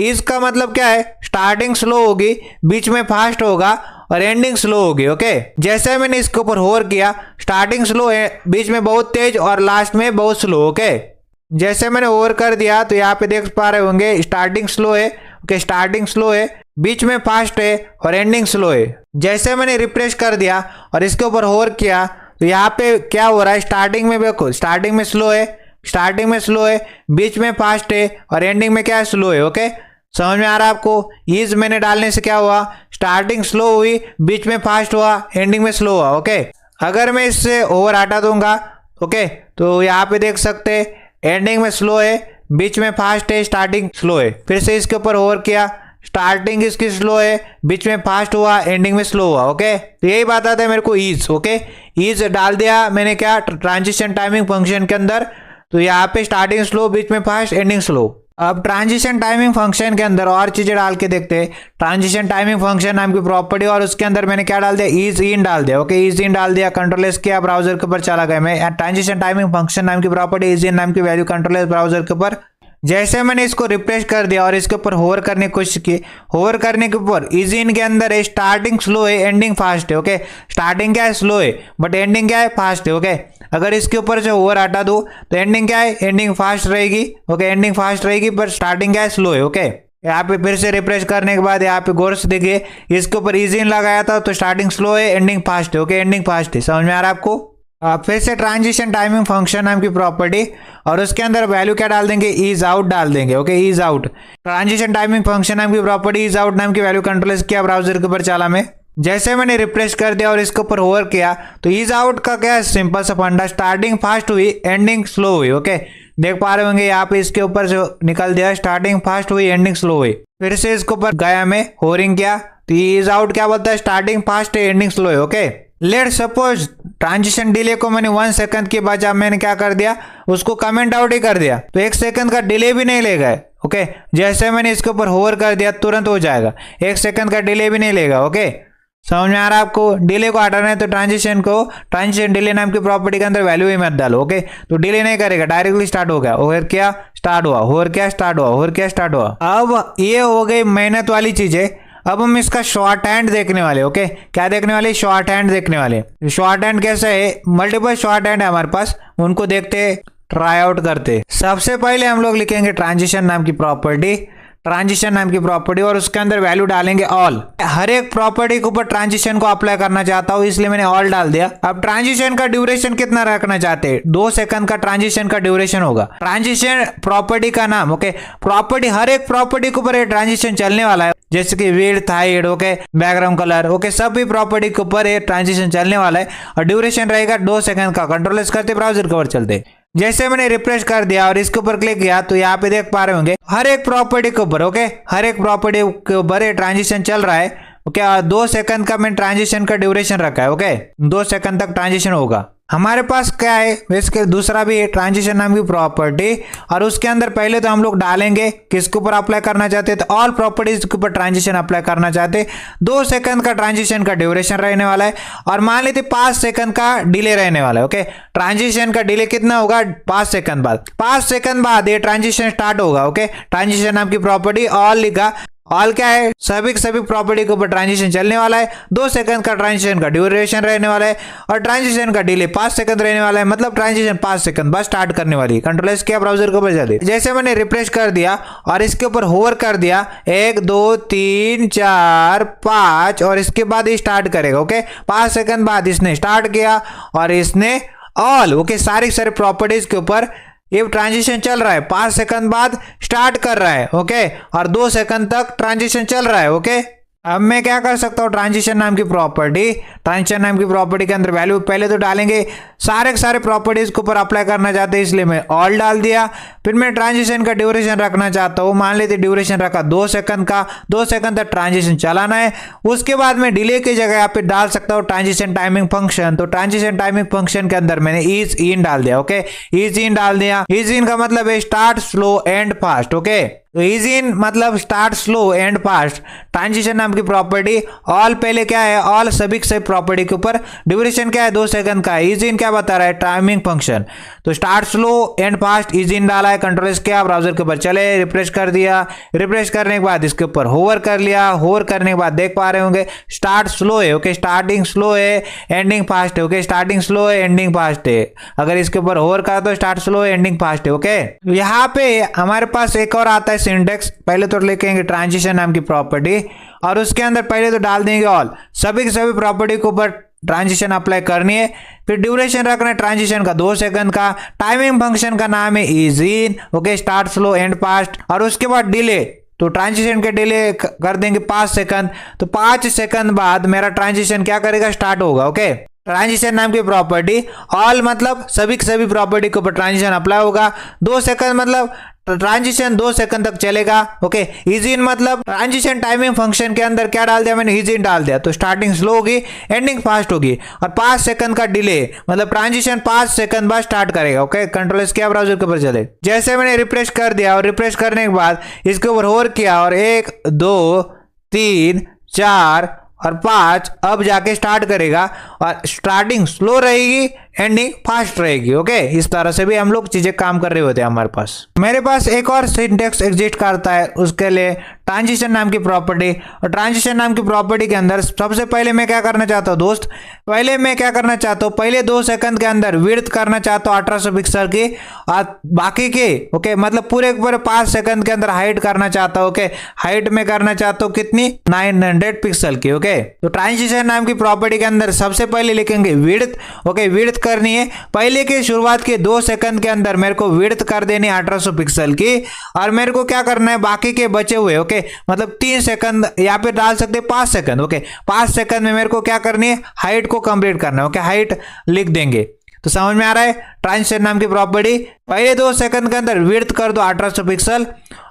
ईज का मतलब क्या है, स्टार्टिंग स्लो होगी, बीच में फास्ट होगा, और एंडिंग स्लो होगी। ओके, जैसे मैंने इसके ऊपर होवर किया, स्टार्टिंग स्लो है, बीच में बहुत तेज, और लास्ट में बहुत स्लो। ओके, जैसे मैंने होवर कर दिया तो यहाँ पे देख पा रहे होंगे स्टार्टिंग स्लो है। ओके, स्टार्टिंग स्लो है, बीच में फास्ट है, और एंडिंग स्लो है। जैसे मैंने रिफ्रेश कर दिया और इसके ऊपर होवर किया तो यहाँ पे क्या हो रहा है, स्टार्टिंग में देखो, स्टार्टिंग में स्लो है, स्टार्टिंग में स्लो है, बीच में फास्ट है, और एंडिंग में क्या है, स्लो है। ओके, समझ में आ रहा है आपको? ईज मैंने डालने से क्या हुआ, स्टार्टिंग स्लो हुई, बीच में फास्ट हुआ, एंडिंग में स्लो हुआ। ओके, अगर मैं इससे ओवर हटा दूंगा, ओके, तो यहाँ पे देख सकते हैं एंडिंग में स्लो है, बीच में फास्ट है, स्टार्टिंग स्लो है। फिर से इसके ऊपर ओवर किया, स्टार्टिंग इसकी स्लो है, बीच में फास्ट हुआ, एंडिंग में स्लो हुआ। ओके, तो यही बात आता है मेरे को ईज। ओके, ईज डाल दिया मैंने क्या, ट्रांजिशन टाइमिंग फंक्शन के अंदर, तो यहाँ पे स्टार्टिंग स्लो, बीच में फास्ट, एंडिंग स्लो। अब ट्रांजिशन टाइमिंग फंक्शन के अंदर और चीजें डाल के देखते हैं। ट्रांजिशन टाइमिंग फंक्शन नाम की प्रॉपर्टी, और उसके अंदर मैंने क्या डाल दिया, ईज इन डाल दिया। ओके, ईज इन डाल दिया, कंट्रोल एस किया, ब्राउजर के ऊपर चला गया मैं। ट्रांजिशन टाइमिंग फंक्शन नाम की प्रॉपर्टी, ईज इन नाम की वैल्यू, कंट्रोल एस ब्राउजर के ऊपर। जैसे मैंने इसको रिफ्रेश कर दिया और इसके ऊपर होवर करने की कोशिश की, होवर करने के ऊपर इज इन के अंदर है स्टार्टिंग स्लो है, एंडिंग फास्ट है। ओके, स्टार्टिंग क्या है, स्लो है, बट एंडिंग क्या है, फास्ट है। ओके, अगर इसके ऊपर से होवर हटा दूं तो एंडिंग क्या है, एंडिंग फास्ट रहेगी। ओके, एंडिंग फास्ट रहेगी, पर स्टार्टिंग क्या है, स्लो है। ओके, यहाँ पे फिर से रिफ्रेश करने के बाद यहाँ पे गौर से देखिए, इसके ऊपर इज इन लगाया था तो स्टार्टिंग स्लो है, एंडिंग फास्ट है। ओके, एंडिंग फास्ट है। समझ में आ रहा है आपको? फिर से ट्रांजिशन टाइमिंग फंक्शन नाम की प्रॉपर्टी और उसके अंदर वैल्यू क्या डाल देंगे, इज आउट डाल देंगे। Okay, is out transition timing function नाम की प्रॉपर्टी इज आउट नाम की वैल्यू कंट्रोल किया ब्राउजर के ऊपर चला में। जैसे मैंने रिफ्रेश कर दिया और इसके ऊपर होवर किया तो इज आउट का क्या है, सिंपल सा फंडा, स्टार्टिंग फास्ट हुई एंडिंग स्लो हुई। ओके, देख पा रहे होंगे यहाँ पे इसके ऊपर जो निकल दिया, स्टार्टिंग फास्ट हुई एंडिंग स्लो हुई। फिर से इसके ऊपर गया मैं होरिंग किया तो इज आउट क्या बोलता है, स्टार्टिंग फास्ट है एंडिंग स्लो है। Okay, let suppose transition delay को मैंने 1 सेकंड के बाद जब मैंने क्या कर दिया, उसको कमेंट आउट ही कर दिया तो 1 सेकंड का डिले भी नहीं लेगा। ओके, जैसे मैंने इसके ऊपर होवर कर दिया तुरंत हो जाएगा, 1 सेकंड का डिले भी नहीं लेगा। ओके, समझ में आ रहा है आपको। डिले को हटाना है तो ट्रांजिशन डिले नाम की प्रॉपर्टी के अंदर वैल्यू ही मत डालो। ओके, तो डिले नहीं करेगा, डायरेक्टली स्टार्ट हो गया, होवर क्या स्टार्ट हुआ, होवर क्या स्टार्ट हुआ, होवर क्या स्टार्ट हुआ। अब ये हो गई मेहनत वाली चीजें। अब हम इसका शॉर्ट हैंड देखने वाले। ओके, क्या देखने वाले, शॉर्ट हैंड देखने वाले। शॉर्ट हैंड कैसे है, मल्टीपल शॉर्ट हैंड है हमारे पास, उनको देखते ट्राई आउट करते। सबसे पहले हम लोग लिखेंगे ट्रांजिशन नाम की प्रॉपर्टी, ट्रांजिशन नाम की प्रॉपर्टी और उसके अंदर वैल्यू डालेंगे ऑल। हर एक प्रॉपर्टी के ऊपर ट्रांजिशन को अप्लाई करना चाहता हूं इसलिए मैंने ऑल डाल दिया। अब ट्रांजिशन का ड्यूरेशन कितना रखना चाहते हैं, 2 सेकंड का ट्रांजिशन का ड्यूरेशन होगा। ट्रांजिशन प्रॉपर्टी का नाम, ओके, प्रॉपर्टी हर एक प्रॉपर्टी के ऊपर ट्रांजिशन चलने वाला है, जैसे कि width, height, okay, background colour, okay, सभी प्रॉपर्टी के ऊपर ये ट्रांजिशन चलने वाला है और ड्यूरेशन रहेगा 2 सेकंड का। कंट्रोल करते ब्राउजर के ऊपर चलते। जैसे मैंने रिफ्रेश कर दिया और इसके ऊपर क्लिक किया तो यहाँ पे देख पा रहे होंगे हर एक प्रॉपर्टी के ऊपर, ओके, हर एक प्रॉपर्टी के ऊपर ये ट्रांजिशन चल रहा है। ओके, 2 सेकंड का मैंने ट्रांजिशन का ड्यूरेशन रखा है। ओके, 2 सेकंड तक ट्रांजिशन होगा। हमारे पास क्या है, इसके दूसरा भी है ट्रांजिशन नाम की प्रॉपर्टी और उसके अंदर पहले तो हम लोग डालेंगे किसके ऊपर अप्लाई करना चाहते हैं, तो ऑल प्रॉपर्टीज के ऊपर ट्रांजिशन अप्लाई करना चाहते हैं। 2 सेकंड का ट्रांजिशन का ड्यूरेशन रहने वाला है और मान लेते 5 सेकंड का डिले रहने वाला है। ओके, ट्रांजिशन का डिले कितना होगा, 5 सेकंड बाद। 5 सेकंड बाद ये ट्रांजिशन स्टार्ट होगा। ओके, ट्रांजिशन नाम की प्रॉपर्टी ऑल लिखा। ऑल क्या है, सभी प्रॉपर्टी के ऊपर ट्रांजिशन चलने वाला है। 2 सेकंड का ट्रांजिशन का ड्यूरेशन रहने वाला है और ट्रांजिशन का डिले 5 सेकंड रहने वाला है, मतलब ट्रांजिशन 5 सेकंड बाद स्टार्ट करने वाली है। कंट्रोल किया ब्राउजर के ऊपर जाते। जैसे मैंने रिफ्रेश कर दिया और इसके ऊपर होवर कर दिया 1 2 3 4 5 और इसके बाद ये स्टार्ट करेगा। ओके, 5 सेकंड बाद इसने स्टार्ट किया और इसने ऑल, ओके, सारी प्रॉपर्टीज के ऊपर ये ट्रांजिशन चल रहा है। 5 सेकंड बाद स्टार्ट कर रहा है। ओके, और 2 सेकंड तक ट्रांजिशन चल रहा है। ओके, अब मैं क्या कर सकता हूँ, ट्रांजिशन नाम की प्रॉपर्टी, ट्रांजिशन नाम की प्रॉपर्टी के अंदर वैल्यू पहले तो डालेंगे, सारे प्रॉपर्टीज के ऊपर अप्लाई करना चाहते हैं इसलिए मैं ऑल डाल दिया। फिर मैं ट्रांजिशन का ड्यूरेशन रखना चाहता हूँ, मान लेते ड्यूरेशन रखा 2 सेकंड का, 2 सेकंड तक ट्रांजिशन चलाना है। उसके बाद मैं डिले की जगह यहाँ पे डाल सकता हूँ ट्रांजिशन टाइमिंग फंक्शन। तो ट्रांजिशन टाइमिंग फंक्शन के अंदर मैंने इज इन डाल दिया। ओके, इज इन डाल दिया। इज इन का मतलब है start slow and fast. Okay, तो इज इन मतलब start slow and fast. Transition नाम की प्रॉपर्टी ऑल पहले क्या है, ऑल सभी प्रॉपर्टी के ऊपर ड्यूरेशन क्या है 2 सेकंड का है। इज इन क्या बता रहा है, टाइमिंग फंक्शन। तो start slow and fast is in डाला है। कंट्रोल किया ब्राउजर के ऊपर चले, रिफ्रेश कर दिया। रिफ्रेश करने के बाद इसके ऊपर होवर कर लिया। होवर करने के बाद देख पा रहे होंगे स्टार्ट स्लो है। ओके, स्टार्टिंग स्लो है एंडिंग फास्ट है। ओके, स्टार्टिंग स्लो है एंडिंग फास्ट है। अगर इसके ऊपर होवर करा तो स्टार्ट स्लो है एंडिंग फास्ट है। ओके, यहाँ पे हमारे पास एक और आता है सिंटेक्स। पहले तो लिखेंगे ट्रांजिशन नाम की प्रॉपर्टी और उसके अंदर पहले तो डाल देंगे ऑल, सभी प्रॉपर्टी के ऊपर ट्रांजिशन अप्लाई करनी है। फिर ड्यूरेशन रखना है ट्रांजिशन का 2 सेकंड का। टाइमिंग फंक्शन का नाम है is in. Okay, start slow and fast और उसके बाद डिले, तो ट्रांजिशन के डिले कर देंगे 5 सेकंड। तो 5 सेकंड बाद मेरा ट्रांजिशन क्या करेगा, स्टार्ट होगा। ओके, ट्रांजिशन नाम की प्रॉपर्टी ऑल मतलब सभी प्रॉपर्टी के ऊपर ट्रांजिशन अप्लाई होगा। 2 सेकंड मतलब ट्रांजिशन 2 सेकंड तक चलेगा। ओके, इज इन मतलब ट्रांजिशन टाइमिंग फंक्शन के अंदर क्या डाल दिया मैंने, इज इन डाल दिया, तो स्टार्टिंग स्लो होगी एंडिंग फास्ट होगी। और 5 सेकंड का डिले मतलब ट्रांजिशन 5 सेकंड बाद स्टार्ट करेगा। ओके, कंट्रोल किया ब्राउजर के ऊपर चले। जैसे मैंने रिफ्रेश कर दिया और रिफ्रेश करने के बाद इसके ऊपर होवर किया और 1 2 3 4 और 5 अब जाके स्टार्ट करेगा और स्टार्टिंग स्लो रहेगी एंडिंग फास्ट रहेगी। ओके, इस तरह से भी हम लोग चीजें काम कर रहे होते हैं। हमारे पास मेरे पास एक और सिंटेक्स एग्जिस्ट करता है, उसके लिए ट्रांजिशन नाम की प्रॉपर्टी। और ट्रांजिशन नाम की प्रॉपर्टी के अंदर सबसे पहले मैं क्या करना चाहता हूँ दोस्त, पहले मैं क्या करना चाहता हूँ, पहले 2 सेकंड के अंदर विड्थ करना चाहता हूँ 1800 पिक्सल की और बाकी के ओके मतलब पूरे 5 सेकंड के अंदर हाइट करना चाहता हूँ। ओके, हाइट में करना चाहता हूँ कितनी, 900 पिक्सल की। ओके, तो ट्रांजिशन नाम की प्रॉपर्टी के अंदर सबसे पहले लिखेंगे विड्थ। ओके, विड्थ करनी है। पहले के शुरुआत के 2 सेकंड के अंदर मेरे को विड्थ कर देनी है 1800 पिक्सल की, और मेरे को क्या करना है बाकी के बचे हुए ओके मतलब 3 सेकंड यहाँ पे डाल सकते 5 सेकंड ओके 5 सेकंड में मेरे को क्या करनी है हाइट को कंप्लीट करना है ओके हाइट लिख देंगे। तो समझ में आ रहा है ट्रांजिशन नाम की प्रॉपर्टी। पहले 2 सेकंड के अंदर विड्थ कर दो 1800 पिक्सल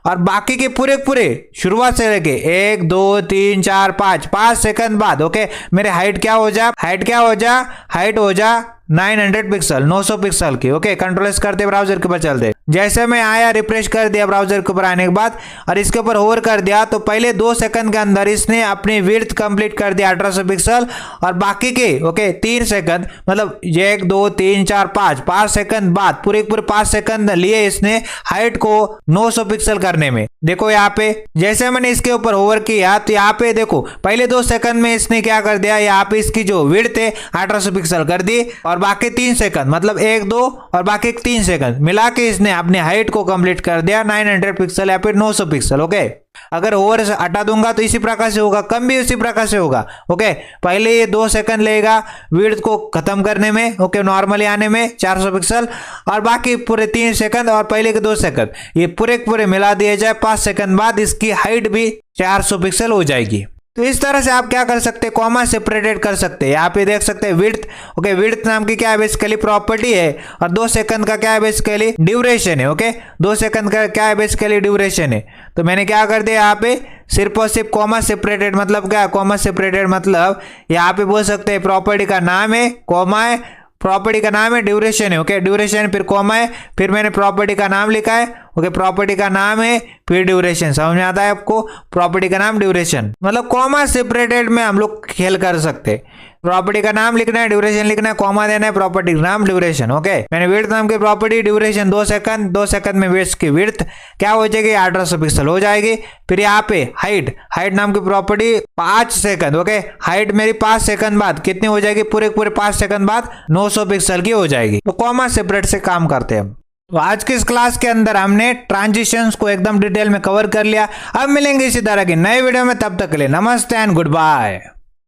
और बाकी के पूरे शुरुआत से लेके 1 2 3 4 5 सेकंड बाद ओके मेरे हाइट क्या हो जा हाइट हो जा 900 पिक्सल 900 पिक्सल की ओके। कंट्रोल एस करते ब्राउजर के ऊपर चलते, जैसे मैं आया रिफ्रेश कर दिया ब्राउजर के ऊपर आने के बाद और इसके ऊपर होवर कर दिया तो पहले 2 सेकंड के अंदर इसने अपनी विड्थ कंप्लीट कर दिया 1800 पिक्सल और बाकी के ओके 3 सेकंड मतलब 1 2 3 4 5 सेकंड बाद पूरे 5 सेकंड लिए इसने हाइट को 900 पिक्सल करने में। देखो यहाँ पे जैसे मैंने इसके ऊपर होवर किया तो यहाँ पे देखो पहले 2 सेकंड में इसने क्या कर दिया यहाँ पे इसकी जो विड्थ है 1800 पिक्सल कर दी और बाकी 3 सेकंड मतलब 1 2 और बाकी 3 सेकंड मिला के इसने अपने हाइट को कंप्लीट कर दिया 900 पिक्सल या फिर 900 पिक्सल ओके। अगर ओवर हटा दूंगा तो इसी प्रकार से होगा, कम भी उसी प्रकार से होगा ओके। पहले ये 2 सेकंड लेगा विड्थ को खत्म करने में ओके नॉर्मली आने में 400 पिक्सल और बाकी पूरे 3 सेकंड और पहले के 2 सेकंड ये पूरे मिला दिए जाए 5 सेकंड बाद इसकी हाइट भी 400 पिक्सल हो जाएगी। तो इस तरह से आप क्या कर सकते हैं कॉमा सेपरेटेड कर सकते हैं। यहाँ पे देख सकते हैं विड्थ ओके विड्थ नाम की क्या है बेसिकली प्रॉपर्टी है और 2 सेकंड का क्या है बेसिकली ड्यूरेशन है ओके 2 सेकंड का क्या है बेसिकली ड्यूरेशन है। तो मैंने क्या कर दिया यहाँ पे सिर्फ और सिर्फ कॉमा सेपरेटेड मतलब क्या कॉमा सेपरेटेड मतलब यहाँ पे बोल सकते हैं प्रॉपर्टी का नाम है कॉमा है प्रॉपर्टी का नाम है ड्यूरेशन है ओके ड्यूरेशन फिर कॉमा है फिर मैंने प्रॉपर्टी का नाम लिखा है ओके प्रॉपर्टी का नाम है फिर ड्यूरेशन। समझ में आता है आपको प्रॉपर्टी का नाम ड्यूरेशन मतलब कॉमा सेपरेटेड में हम लोग खेल कर सकते हैं। प्रॉपर्टी का नाम लिखना है ड्यूरेशन लिखना है कॉमा देना है प्रॉपर्टी का नाम ड्यूरेशन ओके। मैंने विड्थ नाम की प्रॉपर्टी ड्यूरेशन 2 सेकंड में विड्थ की विड्थ क्या हो जाएगी 1800 पिक्सल हो जाएगी। फिर यहाँ पे हाइट नाम की प्रॉपर्टी 5 सेकंड ओके हाइट मेरी 5 सेकंड बाद कितनी हो जाएगी पूरे 5 सेकंड बाद 900 पिक्सल की हो जाएगी। तो कॉमा सेपरेट से काम करते हैं हम। तो आज की इस क्लास के अंदर हमने ट्रांजिशंस को एकदम डिटेल में कवर कर लिया। अब मिलेंगे इसी तरह की नए वीडियो में, तब तक के लिए नमस्ते एंड गुड बाय।